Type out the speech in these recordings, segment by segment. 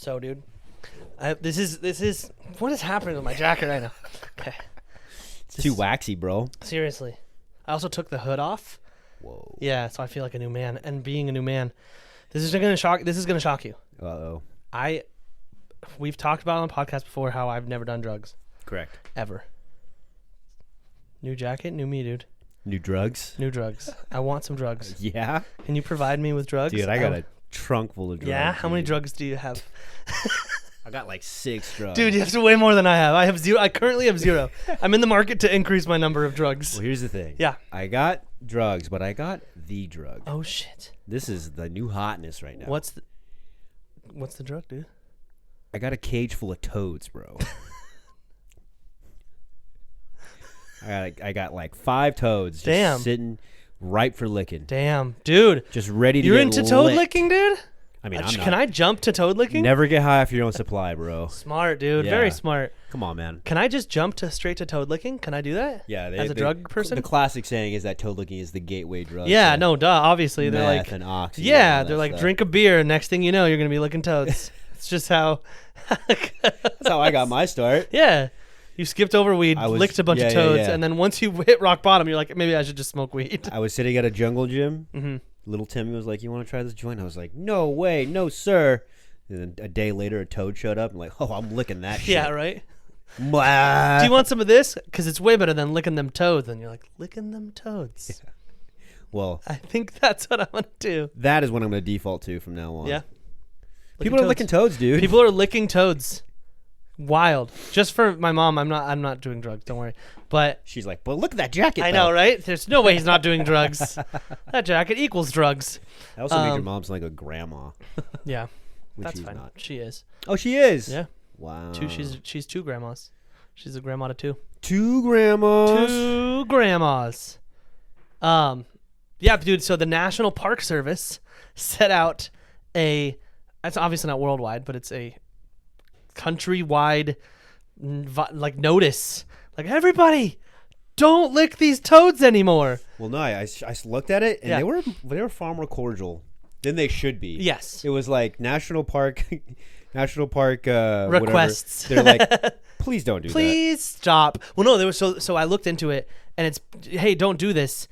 So, dude, this is what is happening with my jacket right now? Okay, It's too waxy, bro. seriously. I also took the hood off. Whoa. Yeah, so I feel like a new man. And being a new man, this is gonna shock you. Uh-oh. We've talked about on the podcast before how I've never done drugs Correct. ever. New jacket, new me, dude. New drugs? New drugs. I want some drugs. Yeah? Can you provide me with drugs? Dude, I got a trunk full of drugs. Yeah? How many dude. drugs do you have? I got like 6 drugs. Dude, you have to way more than I have. I have 0. I currently have 0. I'm in the market to increase my number of drugs. Well, here's the thing. Yeah. I got drugs, but I got the drug. Oh shit. This is the new hotness right now. What's the drug, dude? I got a cage full of toads, bro. I got like 5 toads just Damn. sitting ripe for licking. Damn, dude. Just ready to You're get into toad licked. licking, dude? I mean, I'm not. Can I jump to toad licking? Never get high off your own supply, bro. Smart, dude. Yeah. Very smart. Come on, man. Can I just jump straight to toad licking? Can I do that? Yeah, As a drug person? The classic saying is that toad licking is the gateway drug. Yeah, to no, duh. Obviously, they're meth like, and oxy. yeah, and they're all that like, stuff. drink a beer, and next thing you know, you're gonna be licking toads. It's just how. That's how I got my start. Yeah, you skipped over weed, I was- licked a bunch of yeah, toads, yeah. and then once you hit rock bottom, you're like, maybe I should just smoke weed. I was sitting at a jungle gym. Mm-hmm. Little Timmy was like, "You want to try this joint?" I was like, "No way, no sir." And then a day later, a toad showed up. I'm like, "Oh, I'm licking that shit." Yeah, right. Blah. Do you want some of this? Because it's way better than licking them toads. And you're like, licking them toads. Yeah. Well, I think that's what I want to do. that is what I'm going to default to from now on. Yeah. People are licking toads, dude. People are licking toads. Wild. Just for my mom, I'm not doing drugs. Don't worry. But She's like, "But look at that jacket." I though." know, right? There's no way he's not doing drugs. That jacket equals drugs. That also means your mom's like a grandma. Yeah, Which that's she's fine. not. She is. Oh, she is. Yeah. Wow. She's 2 grandmas. She's a grandma to 2. 2 grandmas. 2 grandmas. Yeah, dude. So the National Park Service set out it's obviously not worldwide, but it's a countrywide like notice, like, everybody, don't lick these toads anymore. Well, no, I looked at it and Yeah. they were far more cordial than they should be. Yes. It was like national park Requests. Whatever. They're like, please don't do that. Please stop. Well, no, there was so I looked into it, and it's, hey, don't do this.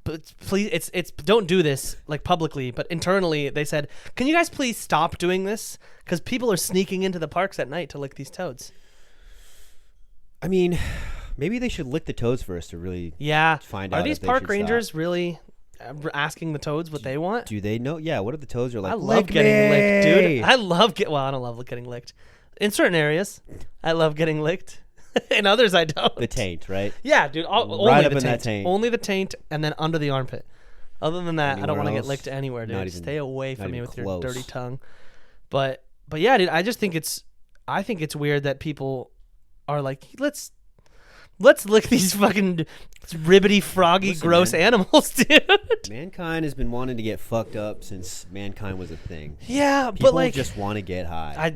But please, it's don't do this like publicly, but internally they said, can you guys please stop doing this? Because people are sneaking into the parks at night to lick these toads. I mean, maybe they should lick the toads first to really find out. Are these if they park should rangers stop. really asking the toads what they want? Do they know? Yeah. What if the toads are like? I love "Lick getting licked, dude. me." I don't love getting licked. In certain areas, I love getting licked. In others, I don't. The taint, right? Yeah, dude. Only Right the up in taint. that taint. Only the taint, and then under the armpit. Other than that, I don't Anywhere want to get else? licked anywhere, dude. Not even- Stay away not from me even with your close. dirty tongue. But yeah, dude. I think it's weird that people are like, let's lick these fucking ribbity, froggy, Listen, gross man. animals, dude. Mankind has been wanting to get fucked up since mankind was a thing. Yeah, People but like, just want to get high.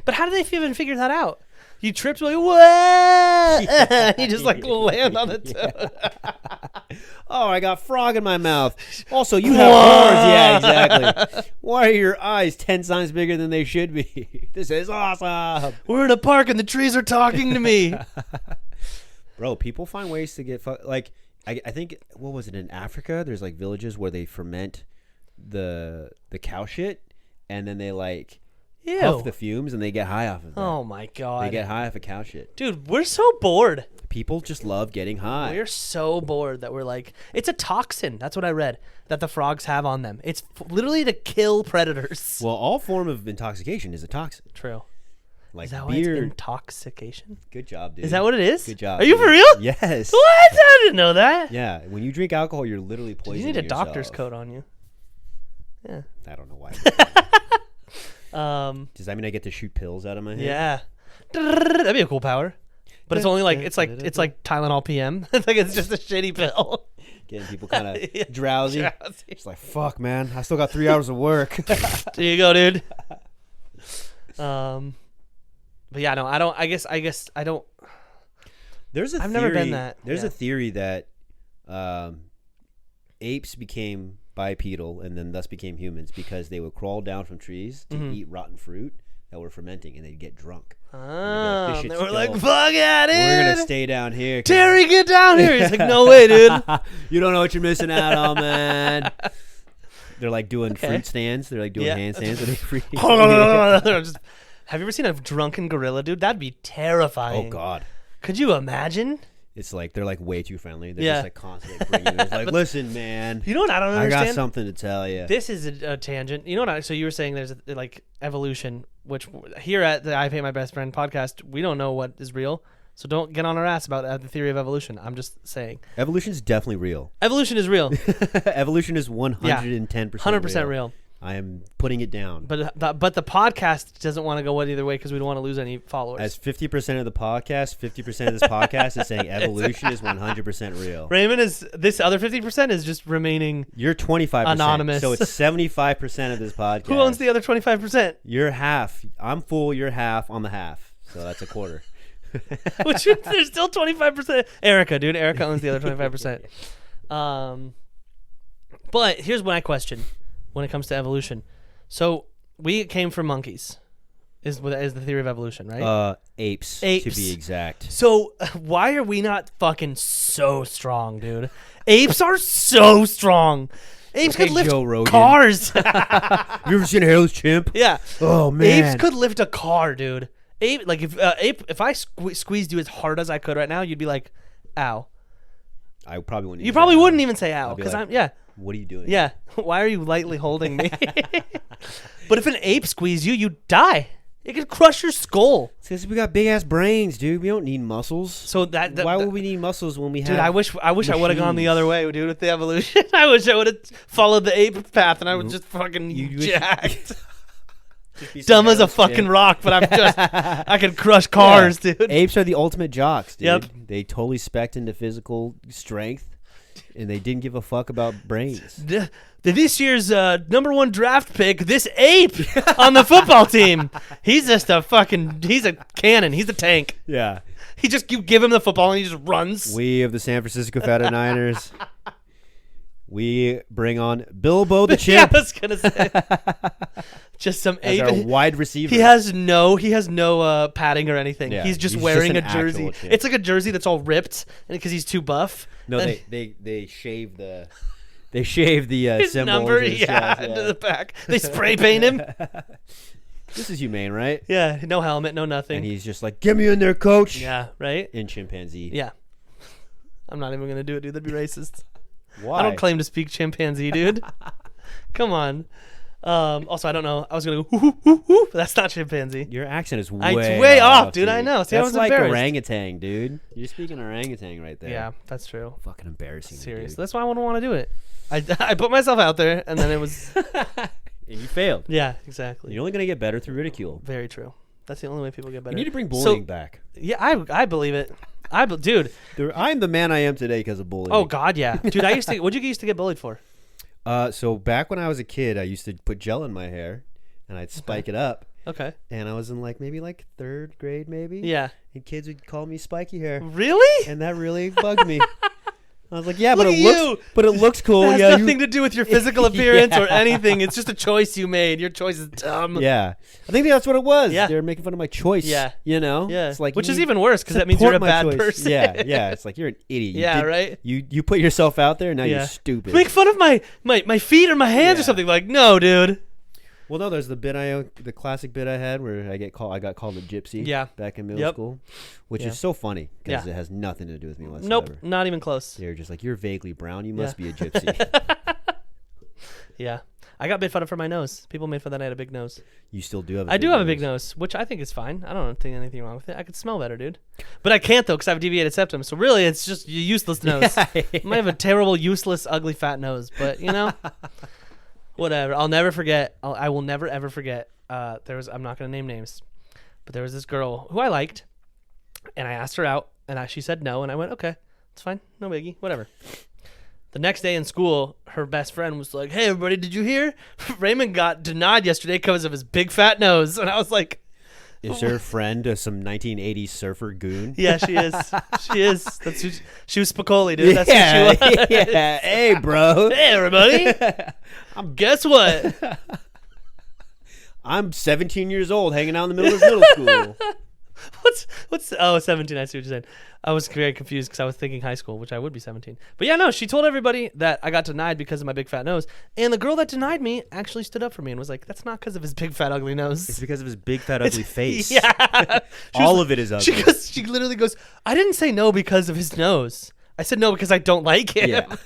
But how do they even figure that out? You tripped, like, what? You just like land on the toad. Oh, I got frog in my mouth. Also, you have horns. Yeah, exactly. Why are your eyes 10 times bigger than they should be? This is awesome. We're in a park and the trees are talking to me. Bro, people find ways to get like I think, what was it, in Africa? There's like villages where they ferment the cow shit and then they like puff the fumes and they get high off of that. Oh my god. They get high off of cow shit. Dude, we're so bored. People just love getting high. We're so bored that we're like, it's a toxin. That's what I read, that the frogs have on them. It's literally to kill predators. Well, all form of intoxication is a toxin. True. Like Is that why beer. it's intoxication? Good job, dude. Is that what it is? Good job. Are you dude. for real? Yes. What? I didn't know that. Yeah, when you drink alcohol, you're literally Dude, poisoning you need a yourself. doctor's coat on you. Yeah. I don't know why. Does that mean I get to shoot pills out of my head? Yeah. That'd be a cool power. But it's only like it's like Tylenol PM. It's like it's just a shitty pill. Getting people kind of Yeah, drowsy. drowsy. It's like, fuck, man. I still got 3 hours of work. There you go, dude. But yeah, no, I don't. I guess I don't. There's a I've theory, never been that. There's Yeah. a theory that apes became bipedal and then thus became humans because they would crawl down from trees to Mhm. eat rotten fruit that were fermenting, and they'd get drunk. Oh, "This they shit's were like, still- fuck yeah, dude. We're gonna stay down here, 'cause Terry, get down here. He's like, no way, dude. you don't know what you're missing out on, man." They're like doing Okay. fruit stands. They're like doing handstands. And Have you ever seen a drunken gorilla, dude? That'd be terrifying. Oh God. Could you imagine? It's like they're like way too friendly. They're Yeah. just like constantly bringing it. It's like, listen, man, You know what I don't I understand? got something to tell you. This is a tangent. You know what? So you were saying there's like evolution, which here at the I Pay My Best Friend podcast, we don't know what is real. So don't get on our ass about the theory of evolution. I'm just saying. Evolution is definitely real. Evolution is real. Evolution is 110% 100% real. I am putting it down. But the podcast doesn't want to go either way because we don't want to lose any followers. As 50% of the podcast, 50% of this podcast is saying evolution is 100% real. Raymond is this other 50% is just remaining. You're 25%. Anonymous. So it's 75% of this podcast. Who owns the other 25%? You're half. I'm full. You're half on the half. So that's a quarter. Which there's still 25%. Erica, dude. Erica owns the other 25%. But here's my question when it comes to evolution. So we came from monkeys, is the theory of evolution, right? Apes, Apes. to be exact. So why are we not fucking so strong, dude? Apes are so strong. Apes Okay, could lift Joe Rogan. cars. Have you ever seen a hairless chimp? Yeah. Oh man. Apes could lift a car, dude. If I squeezed you as hard as I could right now, you'd be like, "Ow." I probably wouldn't. You even probably say wouldn't that. even say "ow" I'd be because like, I'm yeah. What are you doing? Yeah. Why are you lightly holding me? But if an ape squeezed you, you'd die. It could crush your skull. It's because we got big ass brains, dude. We don't need muscles. So Why would we need muscles when we have? Dude, I wish I would have gone the machines? other way, dude, with the evolution. I wish I would have followed the ape path, and I would just fucking You wish- jacked, Just be some dumb as a hairless fucking chimp. rock. But I could crush cars, Yeah. dude. Apes are the ultimate jocks, dude. Yep. They totally spec'd into physical strength, and they didn't give a fuck about brains. This year's number 1 draft pick, this ape on the football team. He's just he's a cannon. He's a tank. Yeah. You give him the football and he just runs. We of the San Francisco 49ers, we bring on Bilbo the Yeah, I Chimp was gonna say, just some as ape. our wide receiver. He has no padding or anything. Yeah, he's just he's wearing just a an jersey. actual chimp. It's like a jersey that's all ripped because he's too buff. No, And they shave the his symbols number, and stuff, into the back. They spray paint him. This is humane, right? Yeah, no helmet, no nothing. And he's just like, "Get me in there, coach." Yeah, right. In chimpanzee. Yeah, I'm not even gonna do it, dude. That'd be racist. Why? I don't claim to speak chimpanzee, dude. Come on. Also, I don't know. I was gonna go, hoo, hoo, hoo, hoo, but that's not chimpanzee. Your accent is It's way, way off, dude. I know. See, I That's was like embarrassed. orangutan, dude. You're speaking orangutan right there. Yeah, that's true. Fucking embarrassing. Seriously, Dude. that's why I wouldn't want to do it. I put myself out there, and then it was. And you failed. Yeah, exactly. You're only gonna get better through ridicule. Very true. That's the only way people get better. You need to bring bullying back. Yeah, I believe it. Dude. I'm the man I am today because of bullying. Oh God, yeah, dude. What'd you used to get bullied for? So back when I was a kid, I used to put gel in my hair, and I'd spike it up. Okay. And I was in maybe 3rd grade, maybe. Yeah. And kids would call me spiky hair, Really? and that really bugged me. I was like, yeah, Look but at it you. looks cool. It has Yeah, nothing to do with your physical appearance or Yeah. anything. It's just a choice you made. Your choice is dumb. Yeah, I think that's what it was. Yeah. They were making fun of my choice. Yeah. You know. Yeah. It's like Which you is even worse because that means support you're a my bad choice. person. Yeah, yeah. It's like you're an idiot. Yeah, right? You put yourself out there, and now Yeah. you're stupid. Make fun of my feet or my hands or Yeah. something. Like, no, dude. Well, no, there's the classic bit I had where I got called a gypsy. Yeah. Back in middle Yep. school, which Yeah. is so funny because Yeah. it has nothing to do with me whatsoever. Nope, not even close. They're just like, you're vaguely brown. You must Yeah. be a gypsy. Yeah. I got made fun of for my nose. People made fun that I had a big nose. You still do have. I do have a big nose, which I think is fine. I don't think anything wrong with it. I could smell better, dude. But I can't though because I have deviated septum. So really, it's just a useless nose. I might have a terrible, useless, ugly, fat nose. But whatever. I'll never forget. I will never ever forget. I'm not gonna name names, but there was this girl who I liked, and I asked her out, and she said no, and I went, okay, it's fine, no biggie, whatever. The next day in school, her best friend was like, hey, everybody, did you hear? Raymond got denied yesterday because of his big fat nose. And I was like, Is her friend some 1980s surfer goon? yeah, she is. She is. She was Spicoli, dude. That's what she was. Yeah. Hey, bro. Hey, everybody. Guess what? I'm 17 years old, hanging out in the middle of middle school. What's 17, I see what you're saying. I was very confused because I was thinking high school, which I would be 17. But yeah, no, she told everybody that I got denied because of my big fat nose. And the girl that denied me actually stood up for me and was like, that's not because of his big fat ugly nose. It's because of his big fat ugly face. Yeah. All of it is ugly. She literally goes, I didn't say no because of his nose. I said no because I don't like him. Yeah.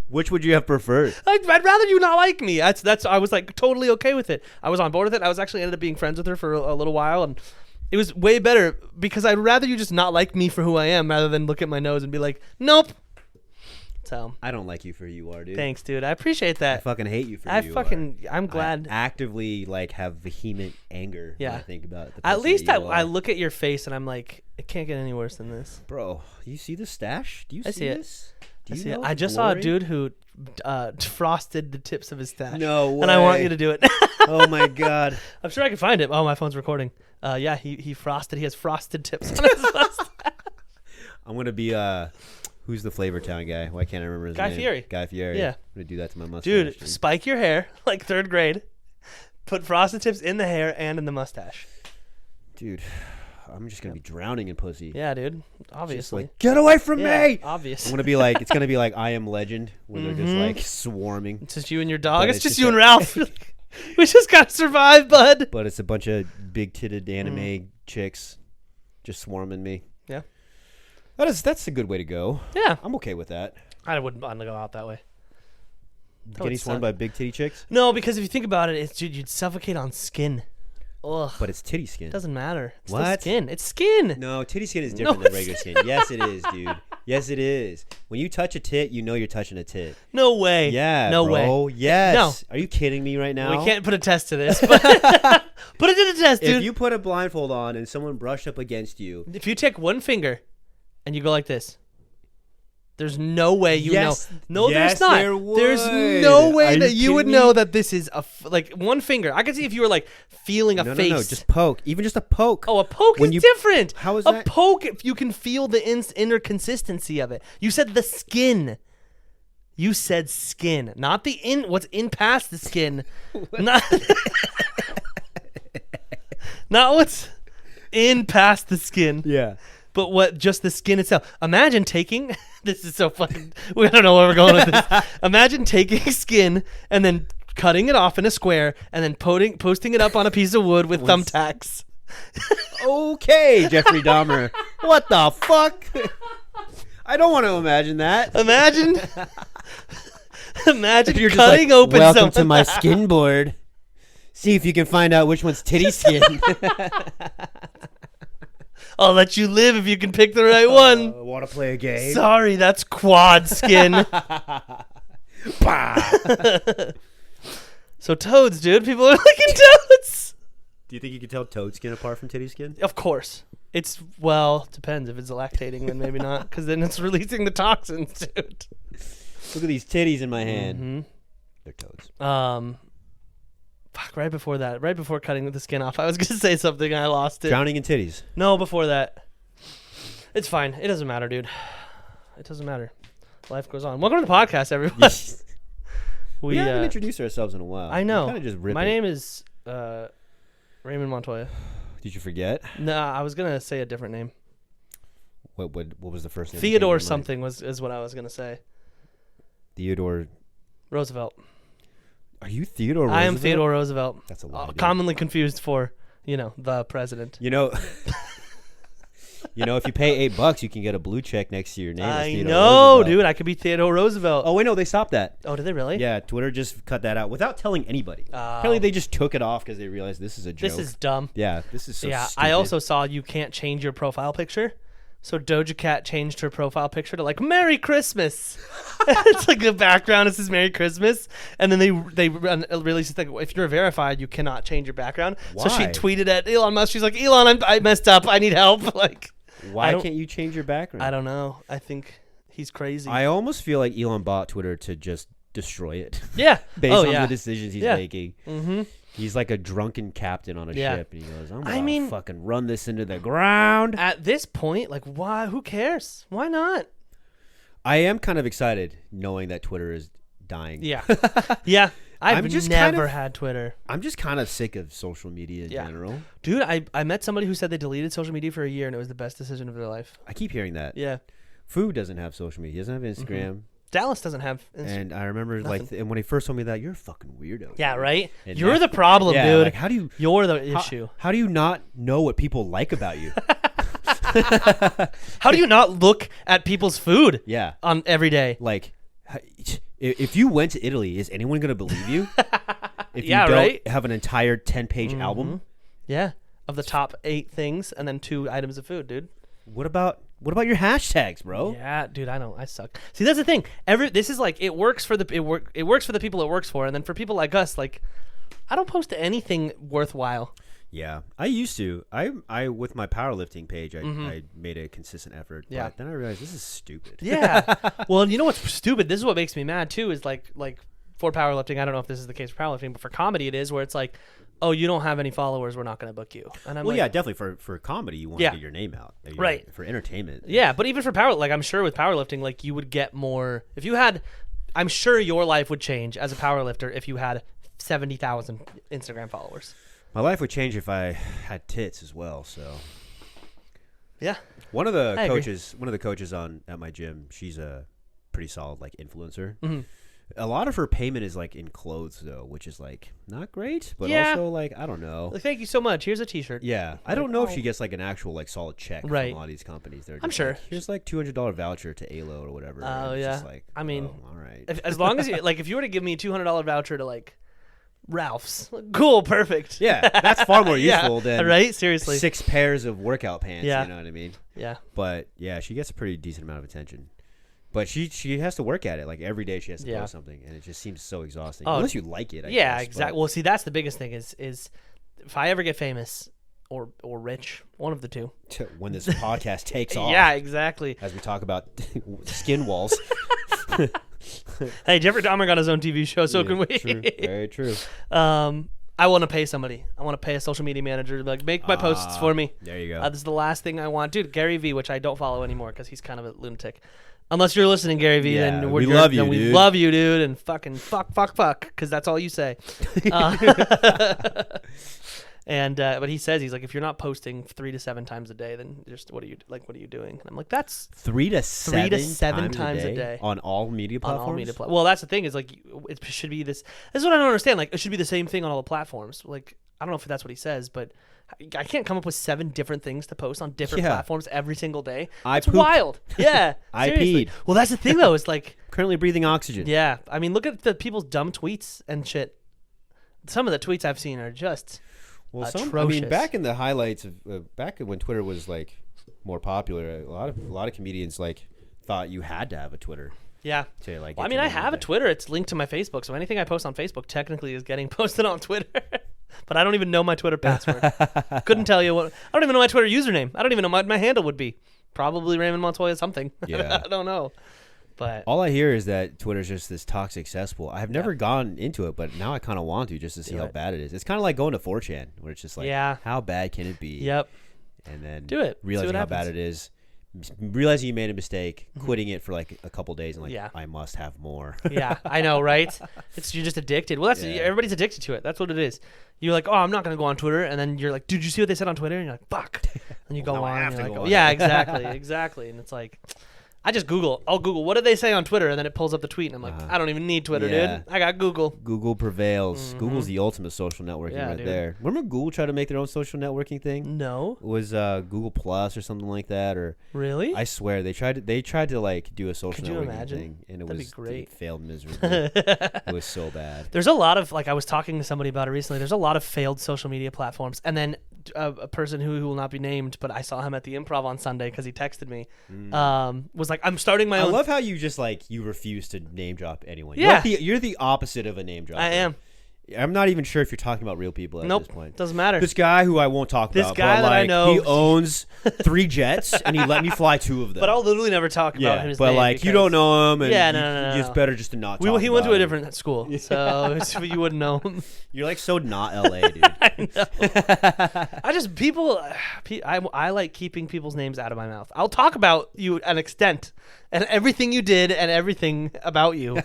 Which would you have preferred? I'd rather you not like me. That's I was like totally okay with it. I was on board with it. I was actually ended up being friends with her for a little while, and it was way better because I'd rather you just not like me for who I am rather than look at my nose and be like, nope. So I don't like you for who you are, dude. Thanks, dude. I appreciate that. I fucking hate you for who you are. I'm glad. I actively like have vehement anger when I think about the At least that you I are. look at your face and I'm like, it can't get any worse than this. Bro, you see the stash? Do you see this? Do you know I just saw a dude who frosted the tips of his stash. No way. And I want you to do it. Oh my god. I'm sure I can find it. Oh, my phone's recording. Yeah, he frosted. He has frosted tips on his mustache. I'm gonna be who's the Flavor Town guy? Why can't I remember his Guy name? Fieri. Guy Fieri. Yeah. I'm gonna do that to my mustache. Dude, spike your hair like 3rd grade. Put frosted tips in the hair and in the mustache. Dude, I'm just gonna be drowning in pussy. Yeah, dude. Obviously. Like, get away from me! Obviously. I'm gonna be like, it's gonna be like I Am Legend, where they're just like swarming. It's just you and your dog. But It's it's just just you and Ralph. We just gotta survive, bud. But it's a bunch of big-titted anime chicks just swarming me. Yeah. That's a good way to go. Yeah. I'm okay with that. I wouldn't want to go out that way. Getting swarmed by big titty chicks? No, because if you think about it, dude, you'd suffocate on skin. Ugh. But it's titty skin. It doesn't matter. It's What? still skin. It's skin. No, titty skin is different than regular skin. Yes, it is, dude. Yes, it is. When you touch a tit, you know you're touching a tit. No way. Yeah, No bro. way. Yes. No. Are you kidding me right now? We can't put a test to this. But put it to the test, dude. If you put a blindfold on and someone brushed up against you. If you take one finger and you go like this, there's no way you know. No, yes, there's not. there would. There's no way Are that you would kidding know me? that this is like one finger. I could see if you were like feeling a face. No, just poke. Even just a poke. Oh, a poke When is you- different. How is a that? poke? If you can feel the inner consistency of it. You said the skin. You said skin, not the what's in past the skin. not, not what's in past the skin. Yeah. But what just the skin itself. Imagine taking this is so fucking I don't know where we're going with this. Imagine taking skin and then cutting it off in a square and then posting it up on a piece of wood with thumbtacks. Okay, Jeffrey Dahmer. What the fuck? I don't want to imagine that. Imagine You're just cutting like, open welcome something. to my skin board. See if you can find out which one's titty skin. I'll let you live if you can pick the right one. Want to play a game? Sorry, that's quad skin. So toads, dude. People are licking toads. Do you think you can tell toad skin apart from titty skin? Of course. Depends. If it's lactating, then maybe not, because then it's releasing the toxins, dude. Look at these titties in my hand. Mm-hmm. They're toads. Right before cutting the skin off, I was gonna say something and I lost it. Drowning in titties. No, before that. It's fine. It doesn't matter, dude. It doesn't matter. Life goes on. Welcome to the podcast, everyone. We haven't introduced ourselves in a while. I know. Kind of just My name is Raymond Montoya. Did you forget? Nah, I was gonna say a different name. What was the first name? Theodore something is what I was gonna say. Theodore Roosevelt. Are you Theodore Roosevelt? I am Theodore Roosevelt. That's a lie. Dude. Commonly confused for, the president. You know, if you pay $8, you can get a blue check next to your name. As I Theodore know, Roosevelt. dude. I could be Theodore Roosevelt. Oh wait, no, they stopped that. Oh, did they really? Yeah, Twitter just cut that out without telling anybody. Apparently, they just took it off because they realized this is a joke. This is dumb. Yeah, this is so Yeah, stupid. I also saw you can't change your profile picture. So Doja Cat changed her profile picture to like Merry Christmas. It's like the background is Merry Christmas, and then they released this thing. If you're verified, you cannot change your background. So she Why? tweeted at Elon Musk. She's like, Elon, I messed up. I need help. Like, Why can't you change your background? I don't know. I think he's crazy. I almost feel like Elon bought Twitter to just destroy it. Yeah. Based on the decisions he's making. Mm-hmm. He's like a drunken captain on a ship, and he goes, I'm gonna fucking run this into the ground. At this point, like, why? Who cares? Why not? I am kind of excited knowing that Twitter is dying. Yeah. Yeah. I've just never had Twitter. I'm just kind of sick of social media in general. Dude, I met somebody who said they deleted social media for a year and it was the best decision of their life. I keep hearing that. Yeah. Food doesn't have social media. He doesn't have Instagram. Mm-hmm. Dallas doesn't have Instagram. And I remember and when he first told me that, you're a fucking weirdo. Yeah, dude. right? And you're the problem, dude. Like, how do you... You're the issue. How do you not know what people like about you? How do you not look at people's food? Yeah. On every day. Like, if you went to Italy, is anyone going to believe you? If you don't have an entire 10-page album? Yeah. Of the top 8 things and then 2 items of food, dude. What about your hashtags, bro? Yeah, dude, I know. I suck. See, that's the thing. This is like it works for the people it works for, and then for people like us, like I don't post anything worthwhile. Yeah, I used to. I with my powerlifting page, I made a consistent effort. Yeah. But then I realized this is stupid. Yeah. Well, you know what's stupid? This is what makes me mad too. Is like for powerlifting. I don't know if this is the case for powerlifting, but for comedy, it is where it's like, oh, you don't have any followers, we're not going to book you. And I'm yeah, definitely for comedy, you want to get your name out, right? For entertainment, yeah. But even for I'm sure with powerlifting, like you would get more if you had. I'm sure your life would change as a powerlifter if you had 70,000 Instagram followers. My life would change if I had tits as well. So, yeah. One of the coaches at my gym, she's a pretty solid like influencer. Mm-hmm. A lot of her payment is like in clothes though, which is like not great, but also like I don't know. Like, thank you so much. Here's a T-shirt. Yeah, I don't know if she gets like an actual like solid check from a lot of these companies. They're just I'm sure. Like, here's like $200 voucher to ALO or whatever. Oh yeah. Just like, I mean, all right. As long as you like, if you were to give me a $200 voucher to like Ralph's, cool, perfect. Yeah, that's far more useful than right. Seriously, 6 pairs of workout pants. Yeah. You know what I mean? Yeah. But yeah, she gets a pretty decent amount of attention. But she has to work at it. Like every day she has to post something, and it just seems so exhausting. Unless you like it, I guess, exactly. Well, see, that's the biggest thing is if I ever get famous or rich, one of the two. When this podcast takes off. Yeah, exactly. As we talk about skin walls. Hey, Jeffrey Dahmer got his own TV show, so can we. True. Very true. I want to pay somebody. I want to pay a social media manager to like make my posts for me. There you go. This is the last thing I want. Dude, Gary Vee, which I don't follow anymore because he's kind of a lunatic. Unless you're listening, Gary Vee, then we love you, dude. We love you, dude, and fucking fuck, because that's all you say. But he says, he's like, if you're not posting 3 to 7 times a day, then just what are you doing? And I'm like, that's 3 to 7 times a day on all media platforms. Well, that's the thing is like it should be this. This is what I don't understand. Like it should be the same thing on all the platforms. Like I don't know if that's what he says, but I can't come up with 7 different things to post on different platforms every single day. It's wild. Yeah. I peed. Well, that's the thing though. Is like currently breathing oxygen. Yeah. I mean, look at the people's dumb tweets and shit. Some of the tweets I've seen are just atrocious. I mean, back in the highlights of back when Twitter was like more popular, a lot of comedians like thought you had to have a Twitter. Yeah. To, like, well, I mean, I have a Twitter. It's linked to my Facebook, so anything I post on Facebook technically is getting posted on Twitter. But I don't even know my Twitter password. Couldn't tell you what. I don't even know my Twitter username. I don't even know what my handle would be. Probably Raymond Montoya something. Yeah. I don't know. But all I hear is that Twitter's just this toxic cesspool. I have never gone into it, but now I kind of want to just to see how bad it is. It's kind of like going to 4chan, where it's just like, how bad can it be? Yep. And then realizing how bad it is. Realizing you made a mistake, quitting it for like a couple days, and like, I must have more. Yeah, I know, right? You're just addicted. Well, everybody's addicted to it. That's what it is. You're like, oh, I'm not gonna go on Twitter, and then you're like, dude, you see what they said on Twitter? And you're like, fuck. And you go on. And you're like, yeah, exactly. And it's like, I just Google. I'll Google, what did they say on Twitter? And then it pulls up the tweet. And I'm like, I don't even need Twitter, dude. I got Google. Google prevails. Google's the ultimate social networking there. Remember Google tried to make their own social networking thing? No. It was Google Plus or something like that. Or really? I swear they tried to like do a social networking thing, and That'd be great. It failed miserably. It was so bad. There's a lot of I was talking to somebody about it recently. There's a lot of failed social media platforms, and then a person who will not be named, but I saw him at the Improv on Sunday because he texted me. Was like, I'm starting my own. I love how you just like you refuse to name drop anyone. Yeah, you're the opposite of a name dropper. I am. I'm not even sure if you're talking about real people at this point. Doesn't matter. This guy who I won't talk about. This guy that I know. He owns 3 jets, and he let me fly 2 of them. But I'll literally never talk about his name. But like, you don't know him, and no. it's better just to not talk He went to a different school, so you wouldn't know him. You're like so not LA, dude. I know. I like keeping people's names out of my mouth. I'll talk about you an extent, and everything you did, and everything about you.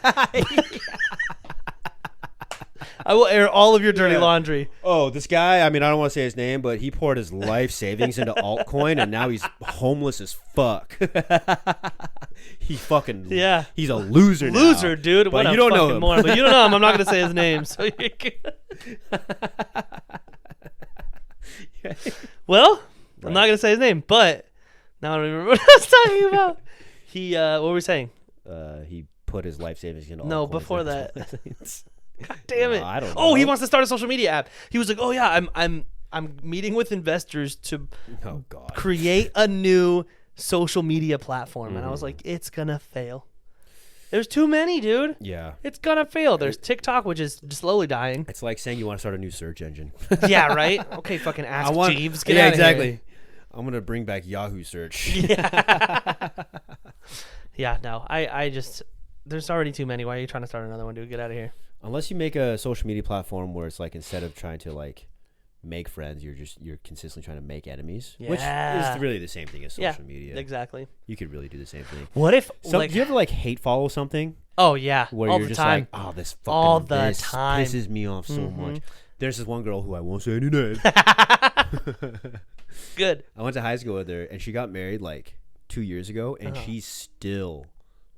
I will air all of your dirty laundry. Oh, this guy, I mean, I don't want to say his name, but he poured his life savings into altcoin, and now he's homeless as fuck. He fucking, he's a loser now. Loser, dude. But what you don't know him. Moron. But you don't know him. I'm not going to say his name. So you can... Well, I'm not going to say his name, but now I don't even remember what I was talking about. He, what were we saying? He put his life savings into No, altcoins. before that. God damn it! I don't know. Oh, he wants to start a social media app. He was like, "Oh yeah, I'm meeting with investors to create a new social media platform." And I was like, "It's gonna fail. There's too many, dude. Yeah, it's gonna fail. There's TikTok, which is slowly dying. It's like saying you want to start a new search engine. Yeah, right. Okay, fucking Ask Jeeves. Get yeah, out exactly. Here. I'm gonna bring back Yahoo search. Yeah. Yeah. No, I just there's already too many. Why are you trying to start another one, dude? Get out of here. Unless you make a social media platform where it's like instead of trying to like make friends, you're consistently trying to make enemies, which is really the same thing as social media. Exactly. You could really do the same thing. What if do you ever like hate follow something? Oh yeah, where all you're the just time. like, oh, this time pisses me off so much. There's this one girl who I won't say any names. Good. I went to high school with her, and she got married like 2 years ago, and she's still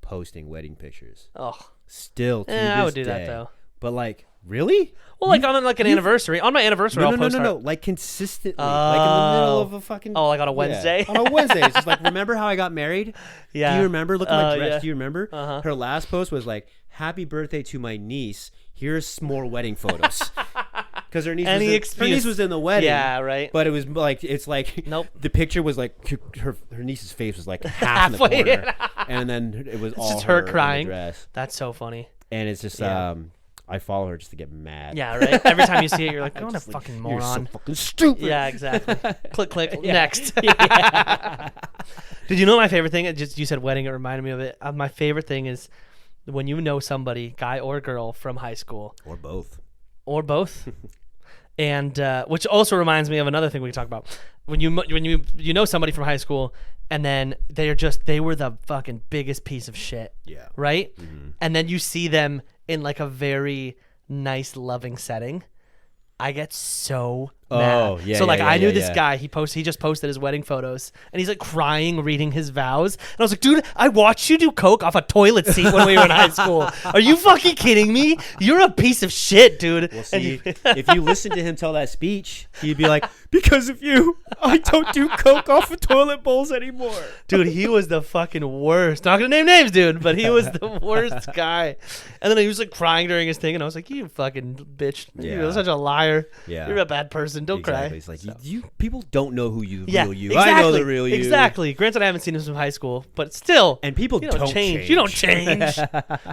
posting wedding pictures. Oh. Still to this I would do day. that though. But like, really? Well, like on like an anniversary. On my anniversary, I'll post no. Like consistently, like in the middle of a fucking. Oh, like on a Wednesday. On a Wednesday, it's just like, remember how I got married? Yeah. Do you remember? Look at my dress. Yeah. Do you remember? Her last post was like, "Happy birthday to my niece. Here's more wedding photos." Because her niece was in the wedding. Yeah, right. But it was like, it's like, nope. The picture was like, her niece's face was like half in the corner, and then it was all just her crying. In the dress. That's so funny. And it's just I follow her just to get mad. Yeah, right. Every time you see it, you're like, "What a fucking moron! You're so fucking stupid." Yeah, exactly. Click. Next. Did you know my favorite thing? You said wedding. It reminded me of it. My favorite thing is when you know somebody, guy or girl, from high school, or both, and which also reminds me of another thing we can talk about. When you know somebody from high school, and then they were the fucking biggest piece of shit. Yeah. Right. Mm-hmm. And then you see them in like a very nice, loving setting. I get so mad. Oh, yeah. So like yeah, I knew yeah, this guy. He just posted his wedding photos, and he's like crying, reading his vows. And I was like, dude, I watched you do coke off a toilet seat when we were in high school. Are you fucking kidding me? You're a piece of shit, dude. Well, see, if you listen to him tell that speech, he'd be like, "Because of you, I don't do coke off of toilet bowls anymore." Dude, he was the fucking worst. Not gonna name names, dude, but he was the worst guy. And then he was like crying during his thing, and I was like, "You fucking bitch! Yeah. You're such a liar. Yeah. You're a bad person. Don't cry." It's like you people don't know who you Yeah, real you. exactly, I know the real you. Exactly. Granted, I haven't seen him from high school, but still. And people don't change. You don't change.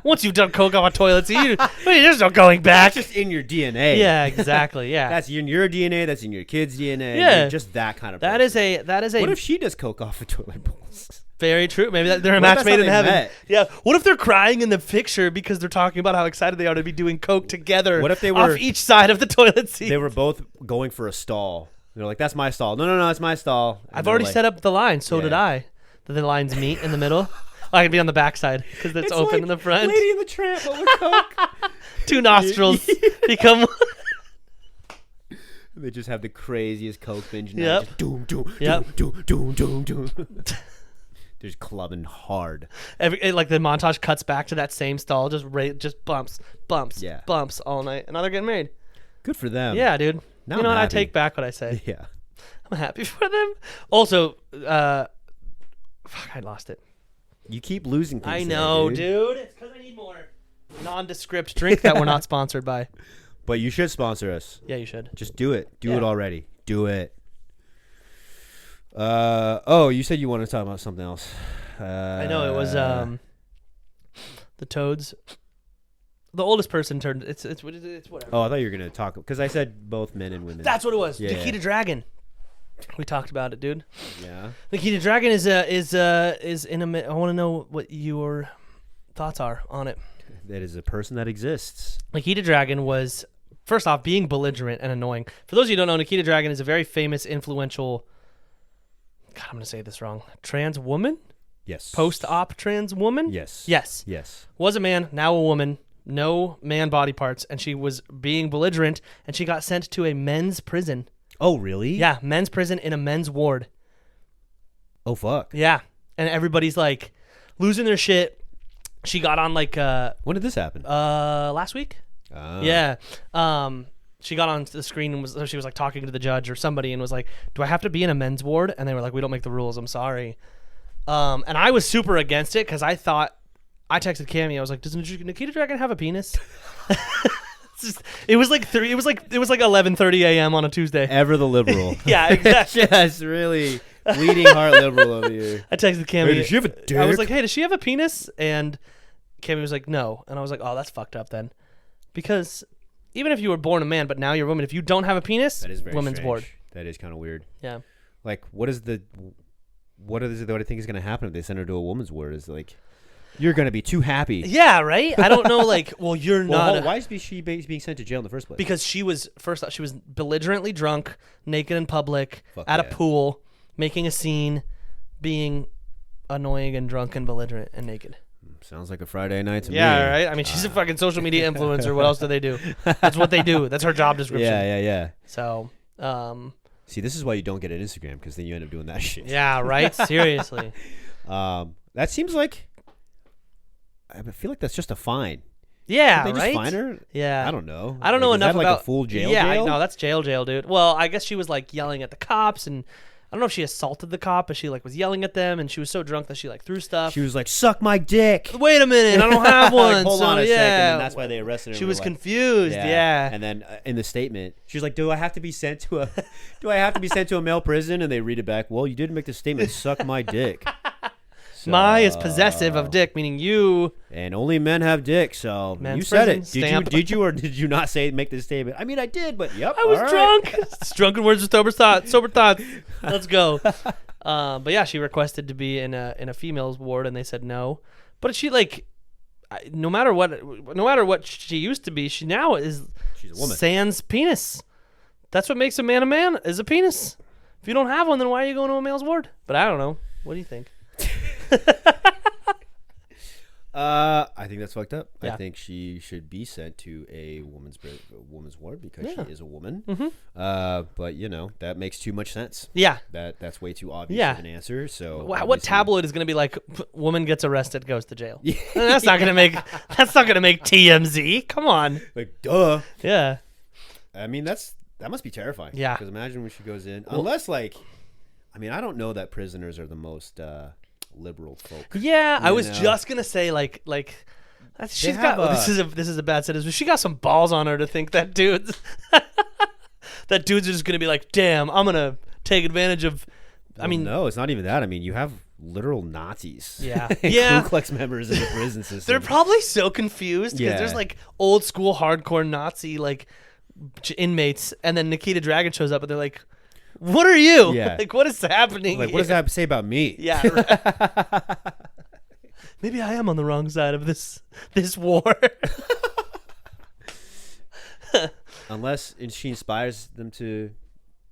Once you've done coke off a toilet seat, there's no going back. It's just in your DNA. Yeah, exactly. Yeah. That's in your DNA. That's in your kid's DNA. Yeah. You're just that kind of person. That is a. What if she does coke off of toilet bowls? Very true. Maybe they're a match made in heaven. Met? Yeah. What if they're crying in the picture because they're talking about how excited they are to be doing coke together? What if they off were each side of the toilet seat? They were both going for a stall. They're like, "That's my stall." No, it's my stall. And I've already like, set up the line. So did I. The lines meet in the middle. I could be on the backside because it's open like in the front. Lady in the Tramp, but with coke. Two nostrils become. They just have the craziest coke binge. Yep. Just doom, doom, Yep. doom, doom, doom, doom. They're just clubbing hard. Like the montage cuts back to that same stall, just bumps, Yeah. bumps all night, and now they're getting married. Good for them. Yeah, dude. Now you know I'm what? I happy. take back what I say. Yeah. I'm happy for them. Also, fuck, I lost it. You keep losing things. I know, dude. It's because I need more nondescript drink that we're not sponsored by. But you should sponsor us. Yeah, you should. Just do it. Do it already. Do it. You said you wanted to talk about something else. I know it was the Toads. The oldest person turned. It's whatever. Oh, I thought you were gonna talk because I said both men and women. That's what it was. Yeah. Nikita Dragon. We talked about it, dude. Yeah. Nikita Dragon is intimate. I want to know what your thoughts are on it. That is a person that exists. Nikita Dragon was, first off, being belligerent and annoying. For those of you who don't know, Nikita Dragon is a very famous, influential. God, I'm gonna say this wrong. Trans woman. Yes. Post-op trans woman. Yes. Yes. Yes. Was a man, now a woman. no man body parts, and she was being belligerent, and she got sent to a men's prison. Oh, really? Yeah, men's prison in a men's ward. Oh, fuck. Yeah, and everybody's like losing their shit. She got on like When did this happen? last week. Oh. Yeah. She got on the screen and she was like talking to the judge or somebody and was like, "Do I have to be in a men's ward?" And they were like, "We don't make the rules. I'm sorry." And I was super against it because I texted Cammie. I was like, "Does Nikita Dragon have a penis?" It was like 11:30 a.m. on a Tuesday. Ever the liberal. Yeah, exactly. Just really bleeding heart liberal over here. I texted Cammie. Hey, does she have a dick? I was like, "Hey, does she have a penis?" And Cammie was like, "No." And I was like, "Oh, that's fucked up then," because even if you were born a man but now you're a woman, if you don't have a penis, That is very women's strange. ward. That is kind of weird. Yeah. Like, what I think is going to happen if they send her to a woman's ward is like, you're going to be too happy. Yeah, right? I don't know, like, well, you're not. Why is she being sent to jail in the first place? Because she was belligerently drunk, naked in public, Fuck at yeah. a pool, making a scene, being annoying and drunk and belligerent and naked. Sounds like a Friday night to me. Yeah, right? I mean, she's a fucking social media influencer. What else do they do? That's what they do. That's her job description. Yeah. So, See, this is why you don't get an Instagram, because then you end up doing that shit. yeah, right? Seriously. That seems like, I feel like that's just a fine. Yeah, Did they right? just fine her? Yeah. I don't know. I don't know Like, enough is that about like a full jail. Yeah, jail? no, that's jail, dude. Well, I guess she was like yelling at the cops, and I don't know if she assaulted the cop, but she like was yelling at them, and she was so drunk that she like threw stuff. She was like, "Suck my dick." Wait a minute, I don't have one. Like, hold so, on a yeah. second, and that's why they arrested her. She and was were like, confused. Yeah. And then in the statement, she was like, "Do I have to be sent to a male prison?" And they read it back. Well, you didn't make the statement. Suck my dick. My is possessive of dick, meaning you. And only men have dick. So Men's you said prison it. stamp. Did you or did you not make this statement? I mean, I did, but yep. I was all right. drunk. It's drunken words with sober thoughts. Let's go. But yeah, she requested to be in a female's ward, and they said no. But she like, no matter what she used to be, she now is. She's a woman. Sans penis. That's what makes a man is a penis. If you don't have one, then why are you going to a male's ward? But I don't know. What do you think? I think that's fucked up. Yeah. I think she should be sent to a woman's ward because Yeah. she is a woman. Mm-hmm. But that makes too much sense. Yeah. That's way too obvious Yeah. of an answer. So What obviously- tabloid is going to be like, woman gets arrested, goes to jail? That's not going to make TMZ. Come on. Like, duh. Yeah. I mean, that must be terrifying. Yeah. Because imagine when she goes in, unless like, I mean, I don't know that prisoners are the most liberal folk. Yeah, I was know? just gonna say like she's have got this is a bad sentence, but she got some balls on her to think that dudes are just gonna be like, damn, I'm gonna take advantage of. I mean, no, it's not even that. I mean, you have literal Nazis. Yeah. and Yeah. Ku Klux members in the prison system. they're probably so confused because there's Yeah. like old school hardcore Nazi like inmates, and then Nikita Dragon shows up, and they're like, "What are you? Yeah. Like, what is happening? Like, what does that have to say about me? Yeah. Right. Maybe I am on the wrong side of this war. Unless she inspires them to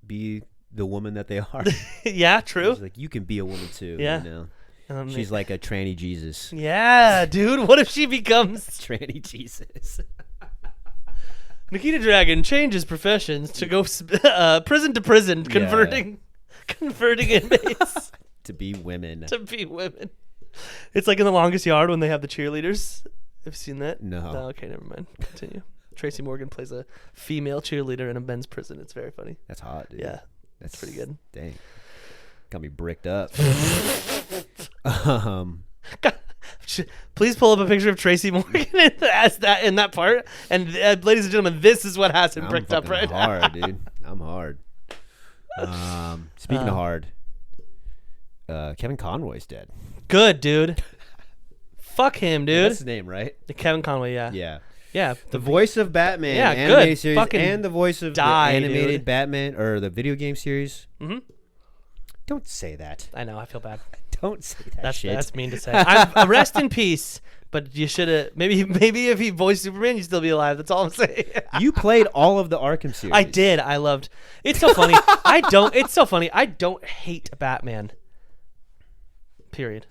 be the woman that they are. Yeah, true. She's like, you can be a woman too. Yeah. You know? She's like a tranny Jesus. Yeah, dude. What if she becomes Tranny Jesus. Nikita Dragon changes professions to go prison to prison, converting inmates To be women. to be women. It's like in The Longest Yard when they have the cheerleaders. Have you seen that? No. Oh, okay, never mind. Continue. Tracy Morgan plays a female cheerleader in a men's prison. It's very funny. That's hot, dude. Yeah, That's pretty good. Dang. Got me bricked up. Please pull up a picture of Tracy Morgan as that in that part. And ladies and gentlemen, this is what has him I'm bricked up fucking right hard, dude. I'm hard. Speaking of hard, Kevin Conroy's dead. Good, dude. Fuck him, dude. That's his name, right? Kevin Conway, yeah. Yeah. Yeah. The voice of Batman, Yeah, animated good. series, Fucking and the voice of die, the animated dude. Batman or the video game series. Mm-hmm. Don't say that. I know, I feel bad. Don't say that That's shit. that's mean to say. Rest in peace. But you should have maybe if he voiced Superman, you'd still be alive. That's all I'm saying. You played all of the Arkham series. I did. I loved. It's so funny. It's so funny. I don't hate Batman. Period.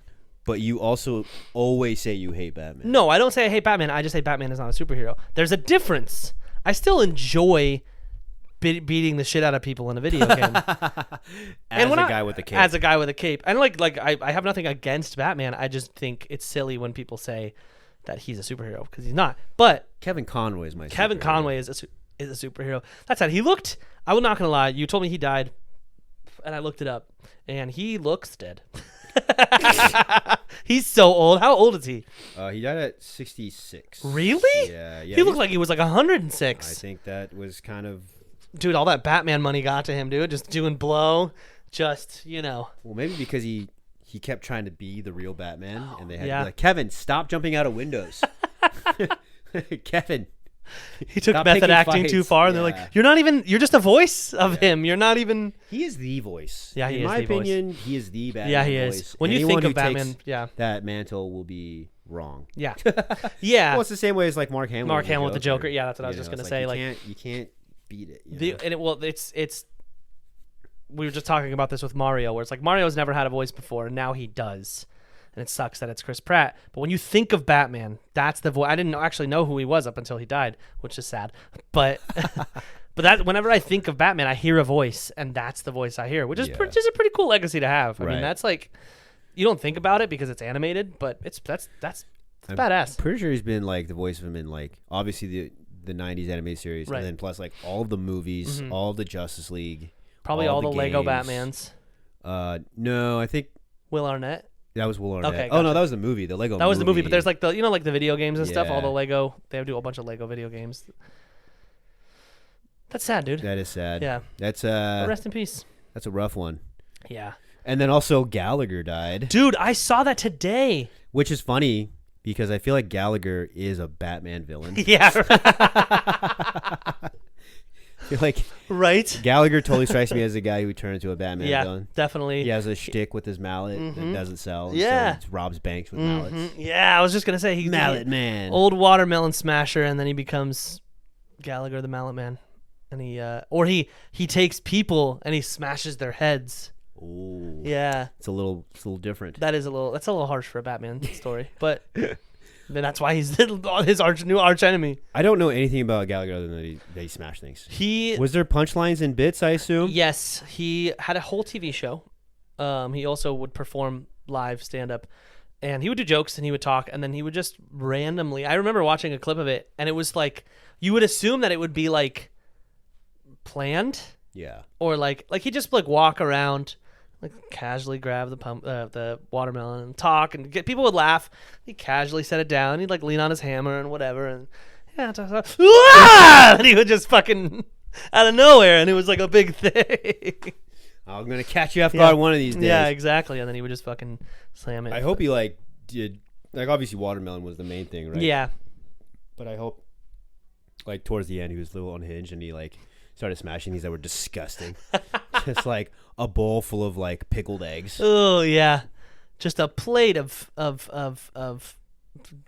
But you also always say you hate Batman. No, I don't say I hate Batman. I just say Batman is not a superhero. There's a difference. I still enjoy beating the shit out of people in a video game. As a guy with a cape. As a guy with a cape. And I have nothing against Batman. I just think it's silly when people say that he's a superhero because he's not. But Kevin Conroy is my Kevin superhero. Conroy is a superhero. That's it. He looked, I was not going to lie, you told me he died, and I looked it up, and he looks dead. He's so old. How old is he? He died at 66. Really? Yeah. He looked like he was like 106. I think that was kind of... Dude, all that Batman money got to him, dude. Just doing blow. Just, Well, maybe because he kept trying to be the real Batman, and they had to yeah. be like, Kevin, stop jumping out of windows. Kevin. He took Stop method picking acting fights. too far, and they're like, you're just a voice of him. You're not even... He is the voice. Yeah, he In is my the voice. opinion, he is the Batman Yeah, he voice. is. When you Anyone think of who takes Batman, yeah. that mantle will be wrong. Yeah. Yeah. Well, it's the same way as like Mark Hamill. With the Joker. Yeah, that's what I was just going to say. You can't beat it. It's we were just talking about this with Mario, where it's like Mario's never had a voice before, and now he does. And it sucks that it's Chris Pratt. But when you think of Batman, that's the voice. I didn't actually know who he was up until he died, which is sad. But but that whenever I think of Batman, I hear a voice, and that's the voice I hear, which is just a pretty cool legacy to have. I mean, that's like, you don't think about it because it's animated, but that's badass. I'm pretty sure he's been like the voice of him in like obviously the 90s animated series, right. and then plus like all of the movies, all of the Justice League, probably all the Lego games. Batmans. No, I think Will Arnett. That was Will Arnett. Okay, Oh no, gotcha. that was the movie. The Lego. That was the movie, but there's like like the video games and stuff. All Yeah. the Lego. They do a bunch of Lego video games. That's sad, dude. That is sad. Yeah. That's Rest in peace. That's a rough one. Yeah. And then also Gallagher died. Dude, I saw that today. Which is funny because I feel like Gallagher is a Batman villain. Yeah. I feel like right. Gallagher totally strikes me as a guy who would turn into a Batman villain. Definitely. He has a shtick with his mallet that doesn't sell. Yeah. So he robs banks with mallets. Yeah, I was just gonna say he Mallet Man. old watermelon smasher, and then he becomes Gallagher the Mallet Man, and he takes people and he smashes their heads. Ooh. Yeah, It's a little different. that's a little harsh for a Batman story, but then that's why he's his new arch enemy. I don't know anything about Gallagher other than that he smashed things. Was there punchlines and bits, I assume? Yes, he had a whole TV show. He also would perform live stand-up, and he would do jokes and he would talk, and then he would just randomly... I remember watching a clip of it, and it was like, you would assume that it would be like planned, Yeah. or like he'd just like walk around, like casually grab the watermelon and talk, and people would laugh. He'd casually set it down. He'd like lean on his hammer and whatever, and and he would just fucking out of nowhere, and it was like a big thing. I'm gonna catch you off guard one of these days. Yeah, exactly. And then he would just fucking slam it. I hope he did obviously watermelon was the main thing, right? Yeah. But I hope towards the end he was a little unhinged and he started smashing these that were disgusting. Just like a bowl full of pickled eggs. Oh yeah, just a plate of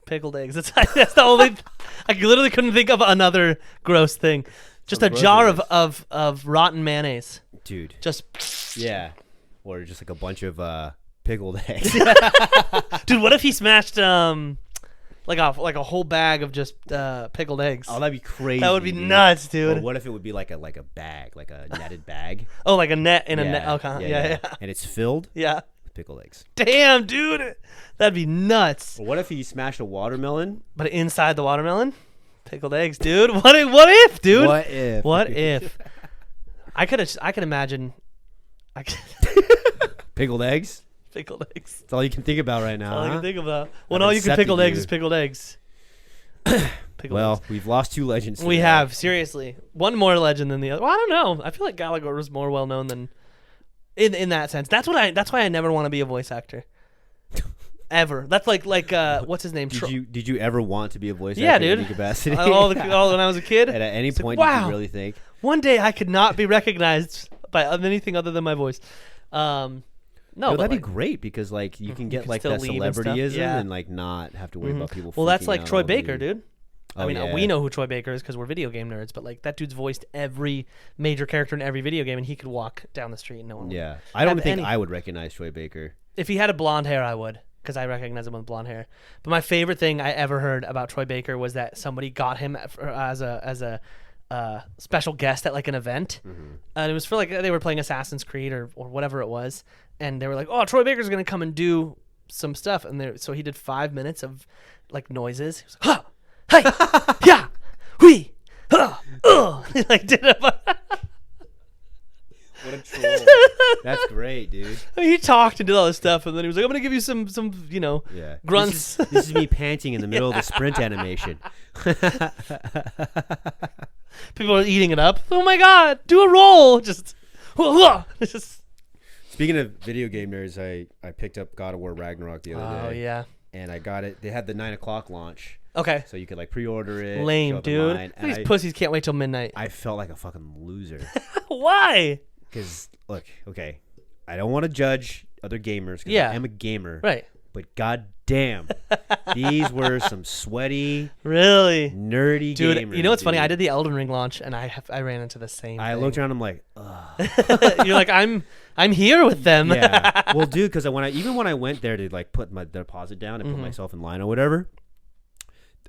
pickled eggs. That's the only. I literally couldn't think of another gross thing. Just a jar of rotten mayonnaise. Dude. Just yeah, or just a bunch of pickled eggs. Dude, what if he smashed like a whole bag of just pickled eggs? Oh, that'd be crazy. That would be nuts, dude. Or what if it would be like a bag, like a netted bag? Oh, like a net in a net. Okay, yeah. And it's filled Yeah. with pickled eggs. Damn, dude. That'd be nuts. Or what if he smashed a watermelon? But inside the watermelon, pickled eggs, dude. What if, dude? What if? I could imagine. Pickled eggs? Pickled eggs. That's all you can think about right now. All I can think about. When I've all you can accepted pickled eggs you. is pickled eggs. We've lost two legends today. We have, seriously. One more legend than the other. Well, I don't know. I feel like Gallagher was more well known than in that sense. That's why I never want to be a voice actor. Ever. That's like what's his name? Did you ever want to be a voice actor dude. in any capacity? all when I was a kid. And at any It's like, point wow. did you really think? One day I could not be recognized by anything other than my voice. No, that'd be great because you can get still that leave and stuff. celebrityism Yeah. and not have to worry about people. Well, that's freaking like out Troy over Baker, you. dude. I mean, we know who Troy Baker is because we're video game nerds, but that dude's voiced every major character in every video game, and he could walk down the street and no one would. Yeah, I don't think any- I would recognize Troy Baker. If he had a blonde hair, I would. because I recognize him with blonde hair. But my favorite thing I ever heard about Troy Baker was that somebody got him as a special guest at like an event, and it was for like they were playing Assassin's Creed or whatever it was, and they were like, "Oh, Troy Baker's gonna come and do some stuff," and so he did 5 minutes of like noises. He was like, "Huh, hey, yeah, we, he like did a. What a troll. That's great, dude. I mean, he talked and did all this stuff, and then he was like, "I'm gonna give you some grunts." This is me panting in the middle of the sprint animation. People are eating it up. Oh my god, do a roll. Just. Speaking of video game nerds, I picked up God of War Ragnarok the other day. Oh yeah. And I got it. They had the 9:00 launch. Okay. So you could like pre-order it. Lame, dude. These pussies can't wait till midnight. I felt like a fucking loser. Why? Because look, okay, I don't want to judge other gamers. Yeah. I am a gamer. Right. But goddamn, these were some sweaty, really nerdy dude, gamers. You know what's funny? I did the Elden Ring launch, and I ran into the same. I thing. looked around. I'm like, ugh. You're like, I'm here with them. Yeah. Well, dude, because even when I went there to like put my deposit down and put myself in line or whatever,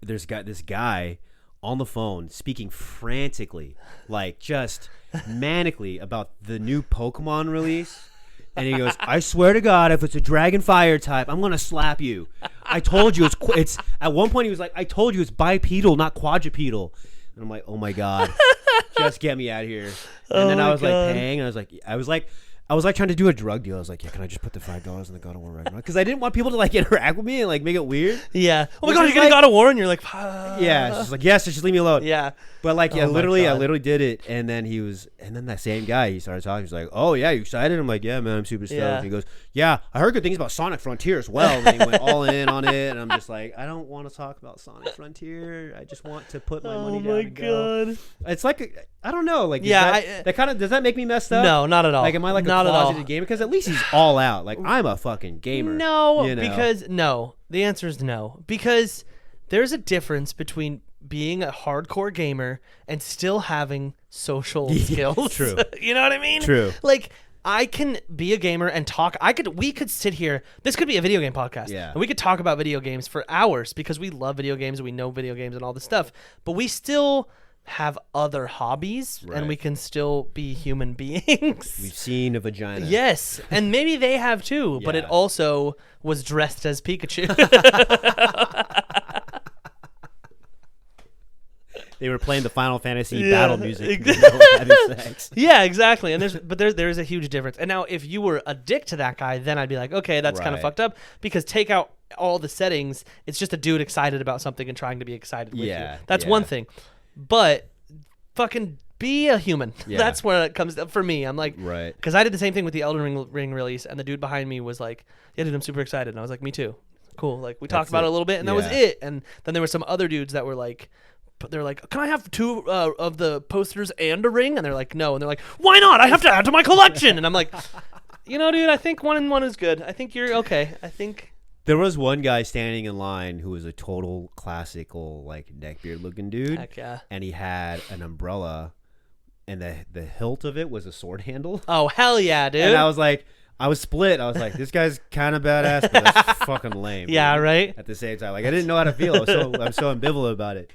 there's this guy on the phone speaking frantically, like just manically about the new Pokemon release. And he goes, I swear to God, if it's a dragon fire type, I'm going to slap you. I told you it's at one point he was like, I told you it's bipedal, not quadrupedal. And I'm like, oh my God, just get me out of here. And then I was like paying. And I was like trying to do a drug deal. I was like, yeah, can I just put the $5 in the God of War Ragnarok? Because I didn't want people to like interact with me and like make it weird. Yeah. Oh my God, you're getting God of War, and you're like, yeah. She's like, yes, just leave me alone. Yeah. But like, yeah, I literally did it, and then that same guy, he started talking. He's like, oh yeah, you excited? I'm like, yeah, man, I'm super stoked. Yeah. And he goes, yeah, I heard good things about Sonic Frontier as well. And then he went all in on it, and I'm just like, I don't want to talk about Sonic Frontier. I just want to put my money down and go. It's like, I don't know, like, that kind of does that make me messed up? No, not at all. Like, am I like not a closeted gamer? Because at least he's all out. Like, I'm a fucking gamer. No, you know? because no. The answer is no. Because there's a difference between being a hardcore gamer and still having social skills. True. You know what I mean? True. Like, I can be a gamer and talk. We could sit here. This could be a video game podcast. Yeah. And we could talk about video games for hours because we love video games and we know video games and all this stuff. But we still have other hobbies, and we can still be human beings. We've seen a vagina. Yes, and maybe they have too, but it also was dressed as Pikachu. They were playing the Final Fantasy battle music. Having sex. Yeah, exactly. And there's a huge difference. And now, if you were a dick to that guy, then I'd be like, okay, that's kind of fucked up. Because take out all the settings, it's just a dude excited about something and trying to be excited with you. That's one thing. But fucking be a human. Yeah. That's where it comes for me. I'm like, right. Because I did the same thing with the Elden Ring release, and the dude behind me was like, yeah, dude, I'm super excited. And I was like, me too. Cool. Like, we talked about it a little bit, and that was it. And then there were some other dudes that were like, they're like, can I have 2 of the posters and a ring? And they're like, no. And they're like, why not? I have to add to my collection. And I'm like, you know, dude, I think 1 and 1 is good. I think you're okay. I think. There was one guy standing in line who was a total classical, like, neckbeard looking dude. Heck yeah. And he had an umbrella, and the hilt of it was a sword handle. Oh, hell yeah, dude. And I was split. I was like, this guy's kind of badass, but that's fucking lame. Yeah, dude. Right? At the same time. Like, I didn't know how to feel. I'm so ambivalent about it.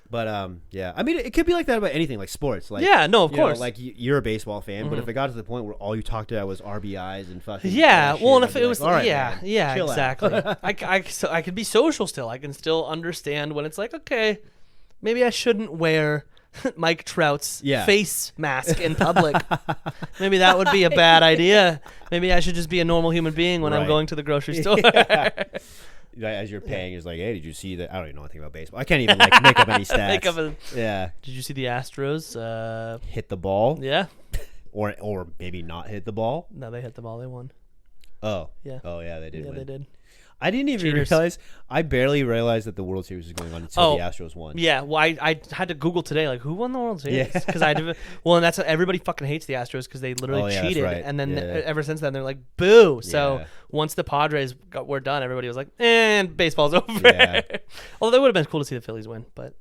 But yeah, I mean, it could be like that about anything, like sports. Like, yeah, no, of course. Like you're a baseball fan, but if it got to the point where all you talked about was RBIs and fucking well, and if it like, was, right, yeah, chill exactly. I could be social still. I can still understand when it's like, okay, maybe I shouldn't wear Mike Trout's face mask in public. Maybe that would be a bad idea. Maybe I should just be a normal human being when I'm going to the grocery store. As you're paying, is like, hey, did you see that? I don't even know anything about baseball. I can't even like make up any stats. Did you see the Astros hit the ball? Yeah. or maybe not hit the ball? No, they hit the ball. They won. Oh. Yeah. Oh yeah, they did. Yeah, win. they did. I didn't even realize. I barely realized that the World Series was going on until the Astros won. Yeah, well, I had to Google today, like, who won the World Series? Because and that's everybody fucking hates the Astros because they literally cheated, right. And then ever since then they're like, boo. So once the Padres were done, everybody was like, and baseball's over. Yeah. Although it would have been cool to see the Phillies win, but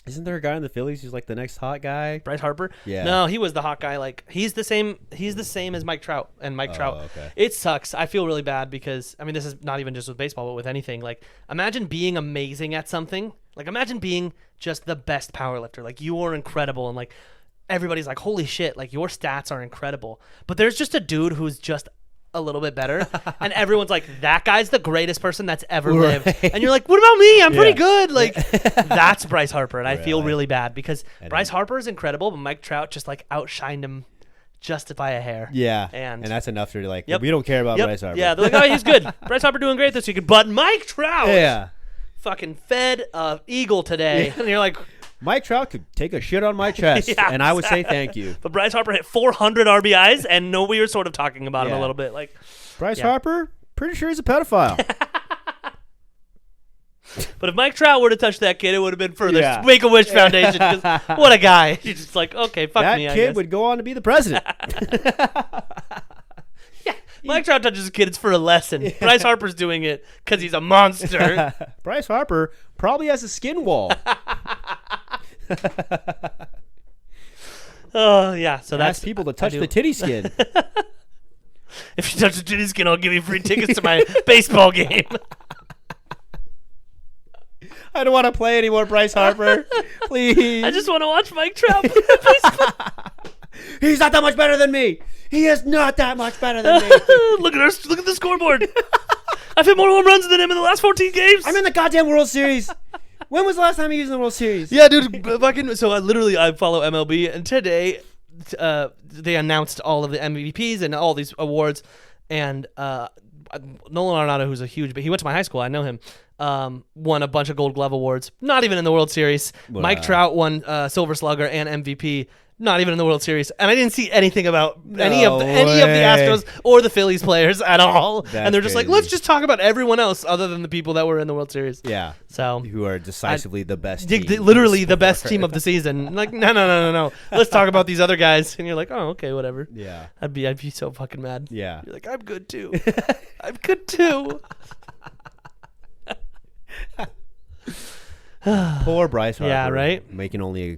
Isn't there a guy in the Phillies who's like the next hot guy? Bryce Harper? Yeah. No, he was the hot guy. Like he's the same as Mike Trout. And Mike Trout, okay. it sucks. I feel really bad because I mean this is not even just with baseball, but with anything. Like imagine being amazing at something. Like imagine being just the best power lifter. Like you are incredible and like everybody's like, holy shit, like your stats are incredible. But there's just a dude who's just a little bit better and everyone's like, that guy's the greatest person that's ever lived. And you're like, what about me? I'm pretty good. Like that's Bryce Harper. And I feel really bad because Bryce Harper is incredible, but Mike Trout just like outshined him just by a hair. Yeah. And that's enough to like, we don't care about Bryce Harper. Yeah, they're like, oh, he's good. Bryce Harper doing great this week. But Mike Trout fucking fed a eagle today. And you're like, Mike Trout could take a shit on my chest, and I would say thank you. But Bryce Harper hit 400 RBIs, and we were sort of talking about him a little bit. Like Bryce Harper, pretty sure he's a pedophile. But if Mike Trout were to touch that kid, it would have been for the Make-A-Wish Foundation. 'Cause what a guy. He's just like, okay, fuck that me, That I kid guess. would go on to be the president. Mike Trout touches a kid, it's for a lesson. Bryce Harper's doing it because he's a monster. Bryce Harper probably has a skin wall. Oh, yeah. So that's Ask people to touch the titty skin. If you touch the titty skin, I'll give you free tickets to my baseball game. I don't want to play anymore, Bryce Harper. Please. I just want to watch Mike Trout play baseball. He's not that much better than me. He is not that much better than me. Look at the scoreboard. I've hit more home runs than him in the last 14 games. I'm in the goddamn World Series. When was the last time he was in the World Series? Yeah, dude. Fucking. So I follow MLB, and today they announced all of the MVPs and all these awards, and Nolan Arenado, who's he went to my high school. I know him. Won a bunch of Gold Glove awards. Not even in the World Series. Wow. Mike Trout won Silver Slugger and MVP. Not even in the World Series, and I didn't see anything about any of the Astros or the Phillies players at all. And they're just like, let's just talk about everyone else other than the people that were in the World Series. Yeah, so who are decisively the best, team literally the best team of the season. Like, no. Let's talk about these other guys. And you're like, oh, okay, whatever. Yeah, I'd be so fucking mad. Yeah, you're like, I'm good too. I'm good too. Poor Bryce Harper. Yeah, right. Making only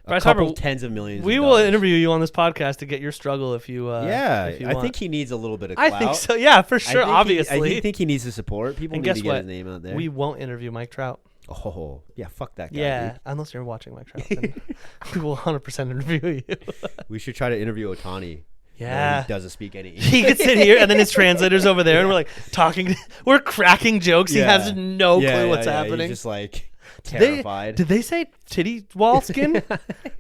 Bryce couple Harper, tens of millions. We will interview you on this podcast to get your struggle if you. I think he needs a little bit of clout. I think so. Yeah, for sure. Obviously, I think he needs the support. People need to get his name out there. We won't interview Mike Trout. Oh yeah, fuck that guy. Yeah, dude. unless you're watching Mike Trout, then we will 100% interview you. We should try to interview Ohtani. Yeah, he doesn't speak any English. He could sit here, and then his translator's over there, and we're like talking. We're cracking jokes. He has no clue what's happening. He's just like. Terrified. Did they say titty wall skin?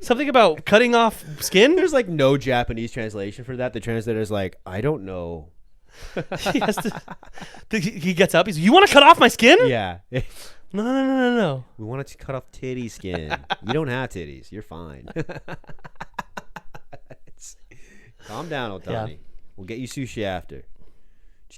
Something about cutting off skin? There's like no Japanese translation for that. The translator's like, I don't know. He gets up. He's like, you want to cut off my skin? Yeah. No. We want to cut off titty skin. You don't have titties. You're fine. Calm down, Ohtani. Yeah. We'll get you sushi after.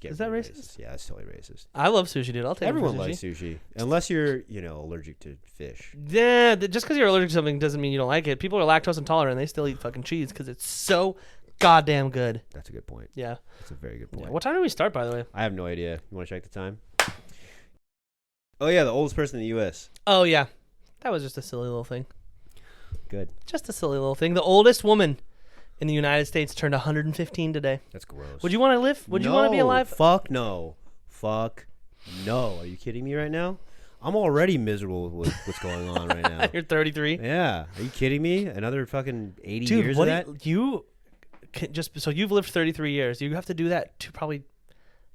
Is that racist? Yeah, it's totally racist. I love sushi, dude. I'll take Everyone sushi. likes sushi. Unless you're, allergic to fish. Yeah, just because you're allergic to something doesn't mean you don't like it. People are lactose intolerant and they still eat fucking cheese because it's so goddamn good. That's a good point. Yeah. That's a very good point. Yeah. What time do we start, by the way? I have no idea. You want to check the time? Oh, yeah, the oldest person in the U.S. Oh, yeah. That was just a silly little thing. Good. Just a silly little thing. The oldest woman in the United States turned 115 today. That's gross. Would you want to live? Would you want to be alive? Fuck no. Fuck no. Are you kidding me right now? I'm already miserable with what's going on right now. You're 33? Yeah. Are you kidding me? Another fucking 80 years of that? You can so you've lived 33 years. You have to do that probably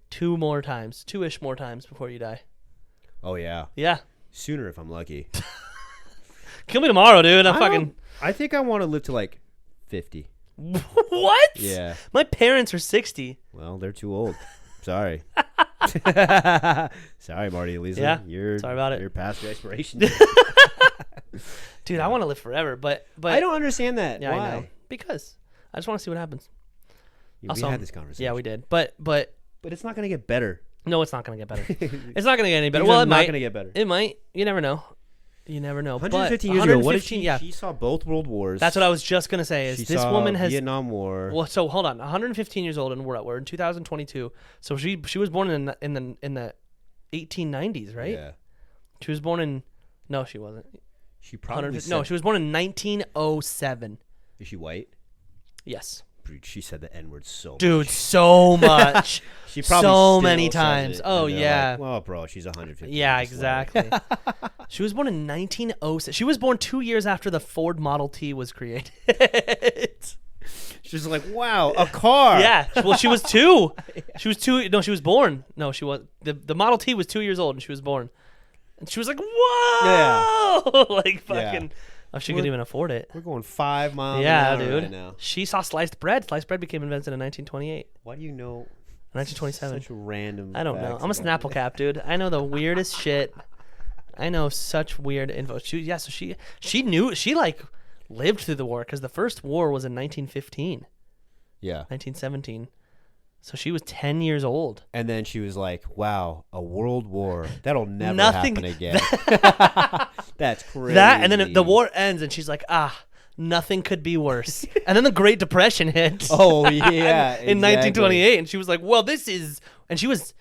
two-ish more times before you die. Oh, yeah. Yeah. Sooner if I'm lucky. Kill me tomorrow, dude. I think I want to live to like 50. What? Yeah. My parents are 60. Well, they're too old. Sorry. Sorry, Marty, Lisa. Yeah. Sorry about it. You're past your expiration. Dude, I want to live forever, but I don't understand that. Yeah, Why? I know. Because I just want to see what happens. Yeah, we had this conversation. Yeah, we did. But it's not going to get better. No, it's not going to get better. It's not going to get any better. Well, it's not going to get better. It might. You never know. 115 years ago. What did she saw both world wars. That's what I was just gonna say. Is this woman has Vietnam War? Well, so hold on. 115 years old, and we're in 2022. So she was born in the 1890s, right? Yeah. She was born in. No, she wasn't. She probably said, No, she was born in 1907. Is she white? Yes. Dude, she said the N-word so much. Dude, so much. She probably so still many says times. it, Oh, and they're yeah. like, well, bro, she's 150. Yeah, years slow. exactly. She was born in 1906. She was born 2 years after the Ford Model T was created. She's like, wow, a car. Yeah. Well, she was 2. She was 2. No, she was born. No, she was. The Model T was 2 years old and she was born. And she was like, whoa. Like fucking. Oh, she couldn't even afford it. We're going 5 miles Yeah, an hour dude. right now. She saw sliced bread. Sliced bread became invented in 1928. Why do you know 1927. such random I don't know. facts I'm a about Snapple cap, dude. I know the weirdest shit. I know such weird info. So she knew, she like lived through the war because the first war was in 1915, Yeah. 1917. So she was 10 years old. And then she was like, wow, a world war. That'll never Nothing- happen again. That's crazy. That, and then the war ends and she's like, nothing could be worse. And then the Great Depression hit. Oh, yeah. in 1928, and she was like, well, this is, and she was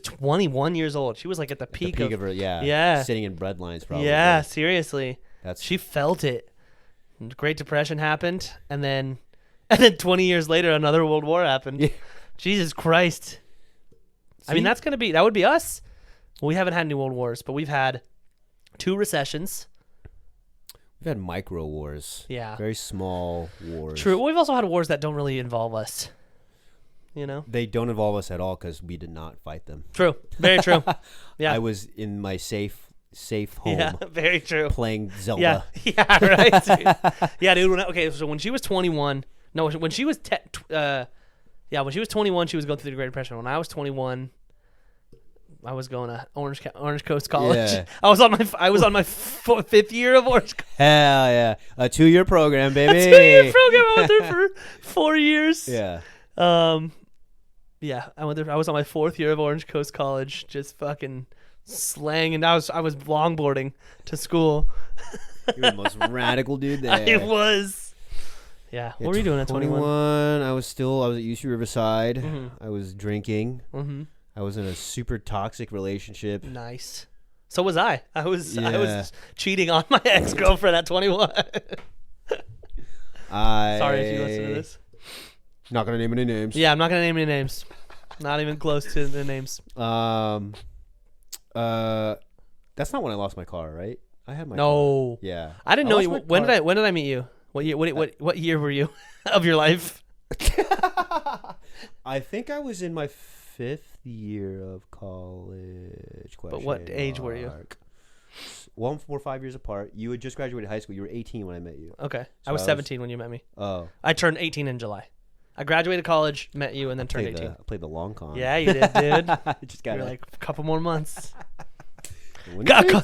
21 years old. She was like at the peak, of her, Yeah. sitting in bread lines probably. Yeah, seriously. That's She felt it. And the Great Depression happened, and then 20 years later, another World War happened. Yeah. Jesus Christ. I mean, that would be us. Well, we haven't had any world wars, but we've had 2 recessions. We've had micro wars. Yeah. Very small wars. True. We've also had wars that don't really involve us. You know? They don't involve us at all because we did not fight them. True. Very true. Yeah. I was in my safe home Yeah, very true. playing Zelda. Yeah, right. Dude. Yeah, dude. So when she was 21, no, when she was when she was 21, she was going through the Great Depression. When I was 21, I was going to Orange Coast College. Yeah. I was on my 5th year of Orange. Hell yeah, a 2-year program, baby. A 2-year program. I went there for 4 years. Yeah. Yeah, I went there. I was on my 4th year of Orange Coast College, just fucking slanging. I was longboarding to school. You're the most radical dude there. I was. Yeah. What were you doing at 21? I was at UC Riverside. Mm-hmm. I was drinking. Mm-hmm. I was in a super toxic relationship. Nice. So was I. I was Yeah. cheating on my ex-girlfriend at 21. Sorry if you listen to this. Not gonna name any names. Yeah, I'm not gonna name any names. Not even close to the names. That's not when I lost my car, right? I had my No. car. Yeah. I didn't know lost you. my When car. did I meet you? What year? What year were you of your life? I think I was in my 5th year of college. But what age were you? 1, 4, 5 years apart. You had just graduated high school. You were 18 when I met you. Okay, So I was 17 when you met me. Oh. I turned 18 in July. I graduated college, met you, and then turned 18. I played the long con. Yeah, you did, dude. Just You're got like a couple more months. When you say-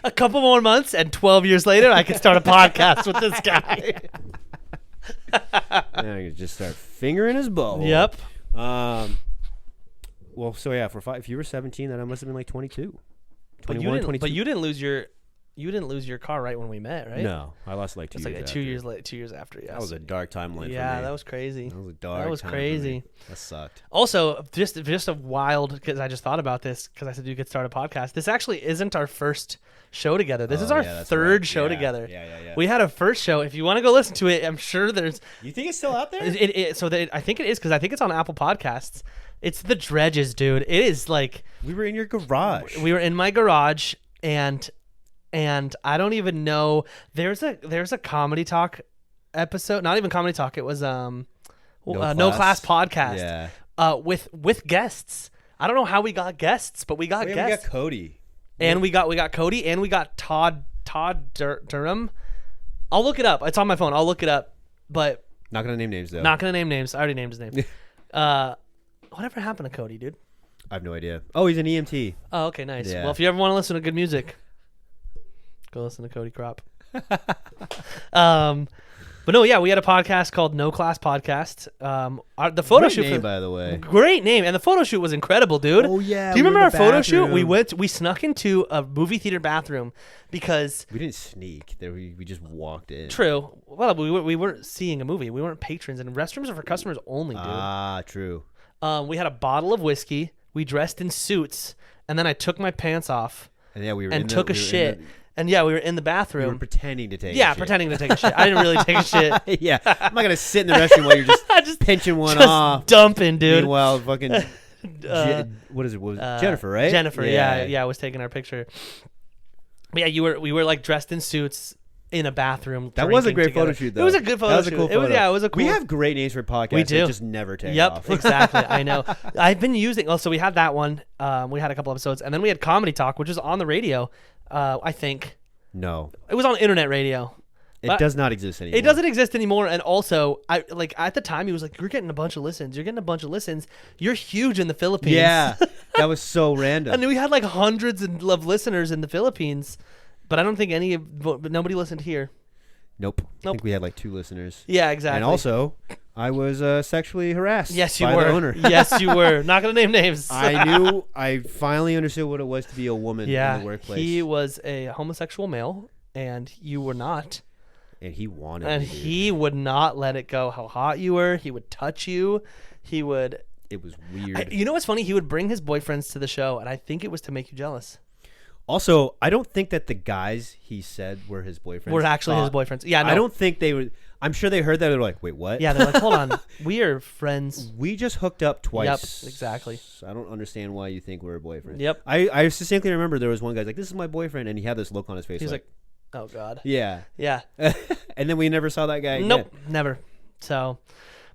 A couple more months, and 12 years later, I could start a podcast with this guy. I could just start fingering his bow. Yep. Well, so yeah, if you were 17, then I must have been like 22. 21, 22. But you didn't lose your car right when we met, right? No, I lost like 2 It's years. like after. 2 years late. 2 years after. Yeah. That was a dark timeline for me. Yeah, that was crazy. That was a dark. That was time for crazy. me. That sucked. Also, just a wild, because I just thought about this because I said you could start a podcast. This actually isn't our first show together. This is our that's third right. show Yeah, together. Yeah. We had a first show. If you want to go listen to it, I'm sure there's. You think it's still out there? I think it is because I think it's on Apple Podcasts. It's the Dredges, dude. It is like We were in your garage. we were in my garage and I don't even know. There's a comedy talk episode. Not even comedy talk. It was No Class podcast. Yeah. With guests. I don't know how we got guests, but we got guests. We got Cody. And we got Cody, and we got Todd Durham. I'll look it up. It's on my phone. I'll look it up. But Not gonna name names though. not gonna name names. I already named his name. Whatever happened to Cody, dude? I have no idea. Oh, he's an EMT. Oh, okay, nice. Yeah. Well, if you ever want to listen to good music, go listen to Cody Crop. But no, yeah, we had a podcast called No Class Podcast. The photo Great shoot, name, by the way. great name, and the photo shoot was incredible, dude. Oh yeah. Do you we were remember our in the photo shoot? bathroom. We snuck into a movie theater bathroom because We didn't sneak. There we just walked in. true. Well, we weren't seeing a movie. We weren't patrons, and restrooms are for customers only, dude. Ah, true. We had a bottle of whiskey. We dressed in suits, and then I took my pants off And yeah, we were and in took the, a we were in shit. And yeah, we were in the You bathroom. were pretending to take a Yeah, shit. pretending to take a shit. I didn't really take a shit. Yeah. I'm not going to sit in the restroom while you're just pinching one Just off. dumping, dude. Meanwhile, fucking... what is it? Jennifer, right? Jennifer, yeah, was taking our picture. But yeah, we were like dressed in suits in a bathroom. That was a great together. photo shoot, though. It was a good photo That was shoot. a cool photo. It was a cool. We have great names for podcasts. We do. That just never take Yep, off. exactly. I know. I've been using. Oh, so we had that one. We had a couple episodes, and then we had Comedy Talk, which was on the radio. I think No. it was on internet radio. It does not exist anymore. It doesn't exist anymore. And also, I like at the time he was like, "You're getting a bunch of listens. You're getting a bunch of listens. You're huge in the Philippines." Yeah. That was so random. And we had like hundreds of listeners in the Philippines, but I don't think nobody listened here. Nope. I think we had like 2 listeners. Yeah, exactly. And also, I was sexually harassed yes, you by were. the owner. Yes, you were. Not gonna name names. I finally understood what it was to be a woman in the workplace. He was a homosexual male, and you were not. And he wanted And me, dude. he would not let it go how hot you were. He would touch you. He would. It was weird. You know what's funny? He would bring his boyfriends to the show, and I think it was to make you jealous. Also, I don't think that the guys he said were his boyfriends Were actually his boyfriends. Yeah, no. I don't think they were. I'm sure they heard that. They were like, wait, what? Yeah, they're like, hold on. We are friends. We just hooked up twice. Yep, exactly. I don't understand why you think we're boyfriends. Yep. I distinctly remember there was one guy's like, this is my boyfriend, and he had this look on his face. He's like, oh, God. yeah. Yeah. And then we never saw that guy again. Nope, never. So,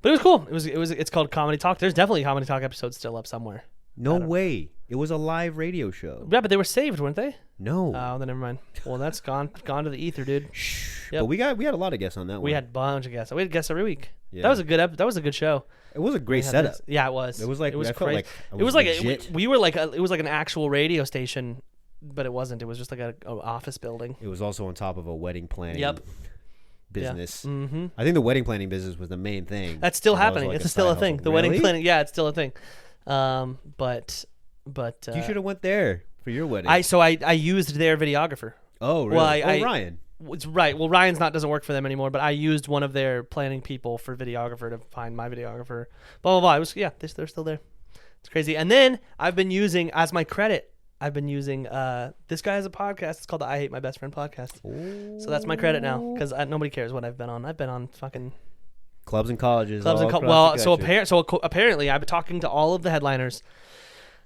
but it was cool. It's called Comedy Talk. There's definitely a Comedy Talk episode still up somewhere. No way. It was a live radio show. Yeah, but they were saved, weren't they? No. Oh, then never mind. Well, that's gone to the ether, dude. Shh. Yep. But we had a lot of guests on that one. We had a bunch of guests. We had guests every week. Yeah. That was a good that was a good show. It was a great We had setup. this- Yeah, it was. It was like it was I felt crazy. like It was like legit. we were like it was like an actual radio station, but it wasn't. It was just like a office building. It was also on top of a wedding planning Yep. business. Yeah. Mm-hmm. I think the wedding planning business was the main thing. That's still And that was happening. like It's still a side thing. hustle. The wedding Really? planning. Yeah, it's still a thing. But You should have went there for your wedding. I used their videographer. Oh, really? Well, Ryan. It's right. Well, Ryan's doesn't work for them anymore, but I used one of their planning people for videographer to find my videographer. Blah blah blah. It was they're still there. It's crazy. And then I've been using as my credit. I've been using this guy has a podcast. It's called the I Hate My Best Friend podcast. Ooh. So that's my credit now because nobody cares what I've been on. I've been on fucking Clubs and colleges. clubs all and across the country. apparently I've been talking to all of the headliners.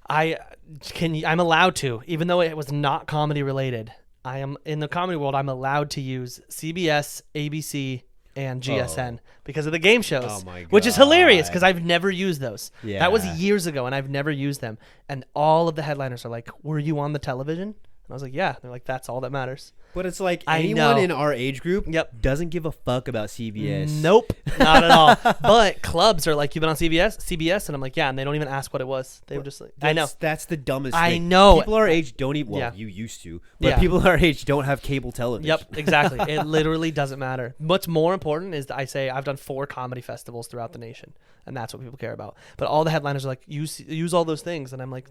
I'm allowed to, even though it was not comedy related. I am in the comedy world. I'm allowed to use CBS, ABC, and GSN because of the game shows, Oh my which is hilarious God. because I've never used those. Yeah. That was years ago, and I've never used them. And all of the headliners are like, "Were you on the television?" And I was like, "Yeah." They're like, "That's all that matters." But it's like I anyone know. in our age group Yep. doesn't give a fuck about CBS. Nope, not at all. But clubs are like, "You've been on CBS," and I'm like, "Yeah," and they don't even ask what it was. They were just like, "I know." That's the dumbest I thing. know. People our age don't even, well, Yeah. you used to, but Yeah. people our age don't have cable television. Yep, exactly. It literally doesn't matter. What's more important is that I say I've done 4 comedy festivals throughout the nation, and that's what people care about. But all the headliners are like, use all those things, and I'm like,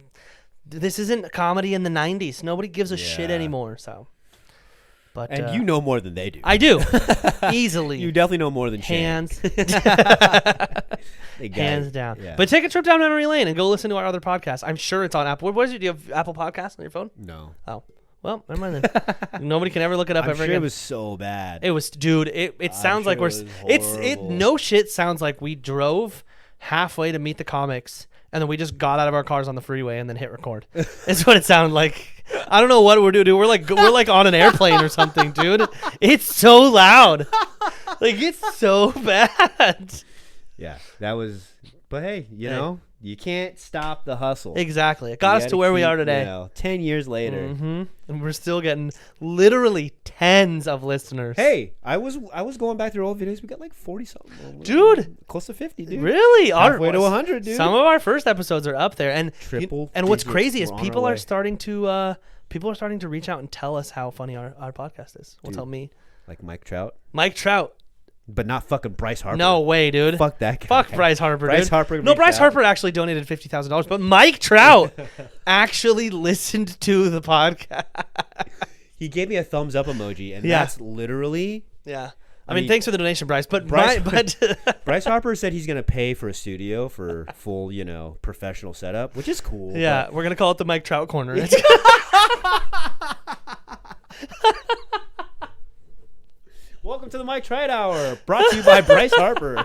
this isn't comedy in the 90s. Nobody gives a shit Yeah. anymore. So, but And you know more than they do. I do easily. You definitely know more than Shane. hands They got hands it. down. Yeah. But take a trip down memory lane and go listen to our other podcasts. I'm sure it's on Apple. What is it? Do you have Apple Podcasts on your phone? No. Oh, well, never mind then. Nobody can ever look it up I'm ever sure again. it was so bad. It was, dude. It sounds sure like we're. it was It horrible. no shit sounds like we drove halfway to meet the comics, and then we just got out of our cars on the freeway and then hit record. It's what it sounded like. I don't know what we're doing. Dude. We're like on an airplane or something, dude. It's so loud. Like it's so bad. Yeah, that was. But hey, you know, you can't stop the hustle. Exactly. It got You us to gotta where we keep, are today. You know, 10 years later. Mm-hmm. And we're still getting literally tens of listeners. Hey, I was going back through old videos. We got like 40 something, Dude. close to 50, dude. Really? Halfway to 100, dude. Some of our first episodes are up there, and Triple and what's digits. crazy is We're on our people are way. starting to reach out and tell us how funny our podcast is. Well, Dude. tell me, Like Mike Trout, Mike Trout. but not fucking Bryce Harper. No way, dude. Fuck that guy. Fuck Bryce Harper. Bryce dude. Harper No, reached Bryce out. Harper actually donated $50,000, but Mike Trout actually listened to the podcast. He gave me a thumbs up emoji, and Yeah. that's literally. Yeah. I I mean, mean, thanks for the donation, Bryce. But Bryce- but Bryce Harper said he's gonna pay for a studio for full, professional setup, which is cool. yeah, we're gonna call it the Mike Trout corner. Welcome to the Mike Trout Hour, brought to you by Bryce Harper.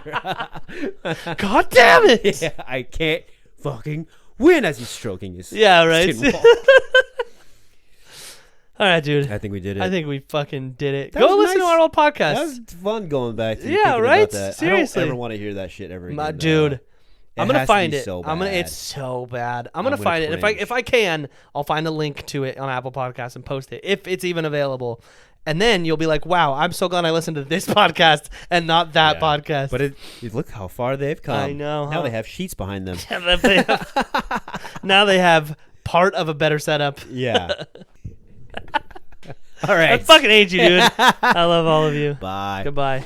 God damn it! Yeah, I can't fucking win as he's stroking his right. skin wall. All right, dude. I think we did it. I think we fucking did it. That Go was listen to nice. our old podcast. That was fun going back to Yeah, thinking right? about that. Seriously. I don't ever want to hear that shit ever again. Dude, I'm gonna find it. So It's so bad. I'm I'm gonna gonna find it. cringe. If I can, I'll find a link to it on Apple Podcasts and post it if it's even available. And then you'll be like, "Wow, I'm so glad I listened to this podcast and not that podcast." But look how far they've come. I know, Now huh? they have sheets behind them. Now they have part of a better setup. Yeah. All right. I fucking hate you, dude. I love all of you. Bye. Goodbye.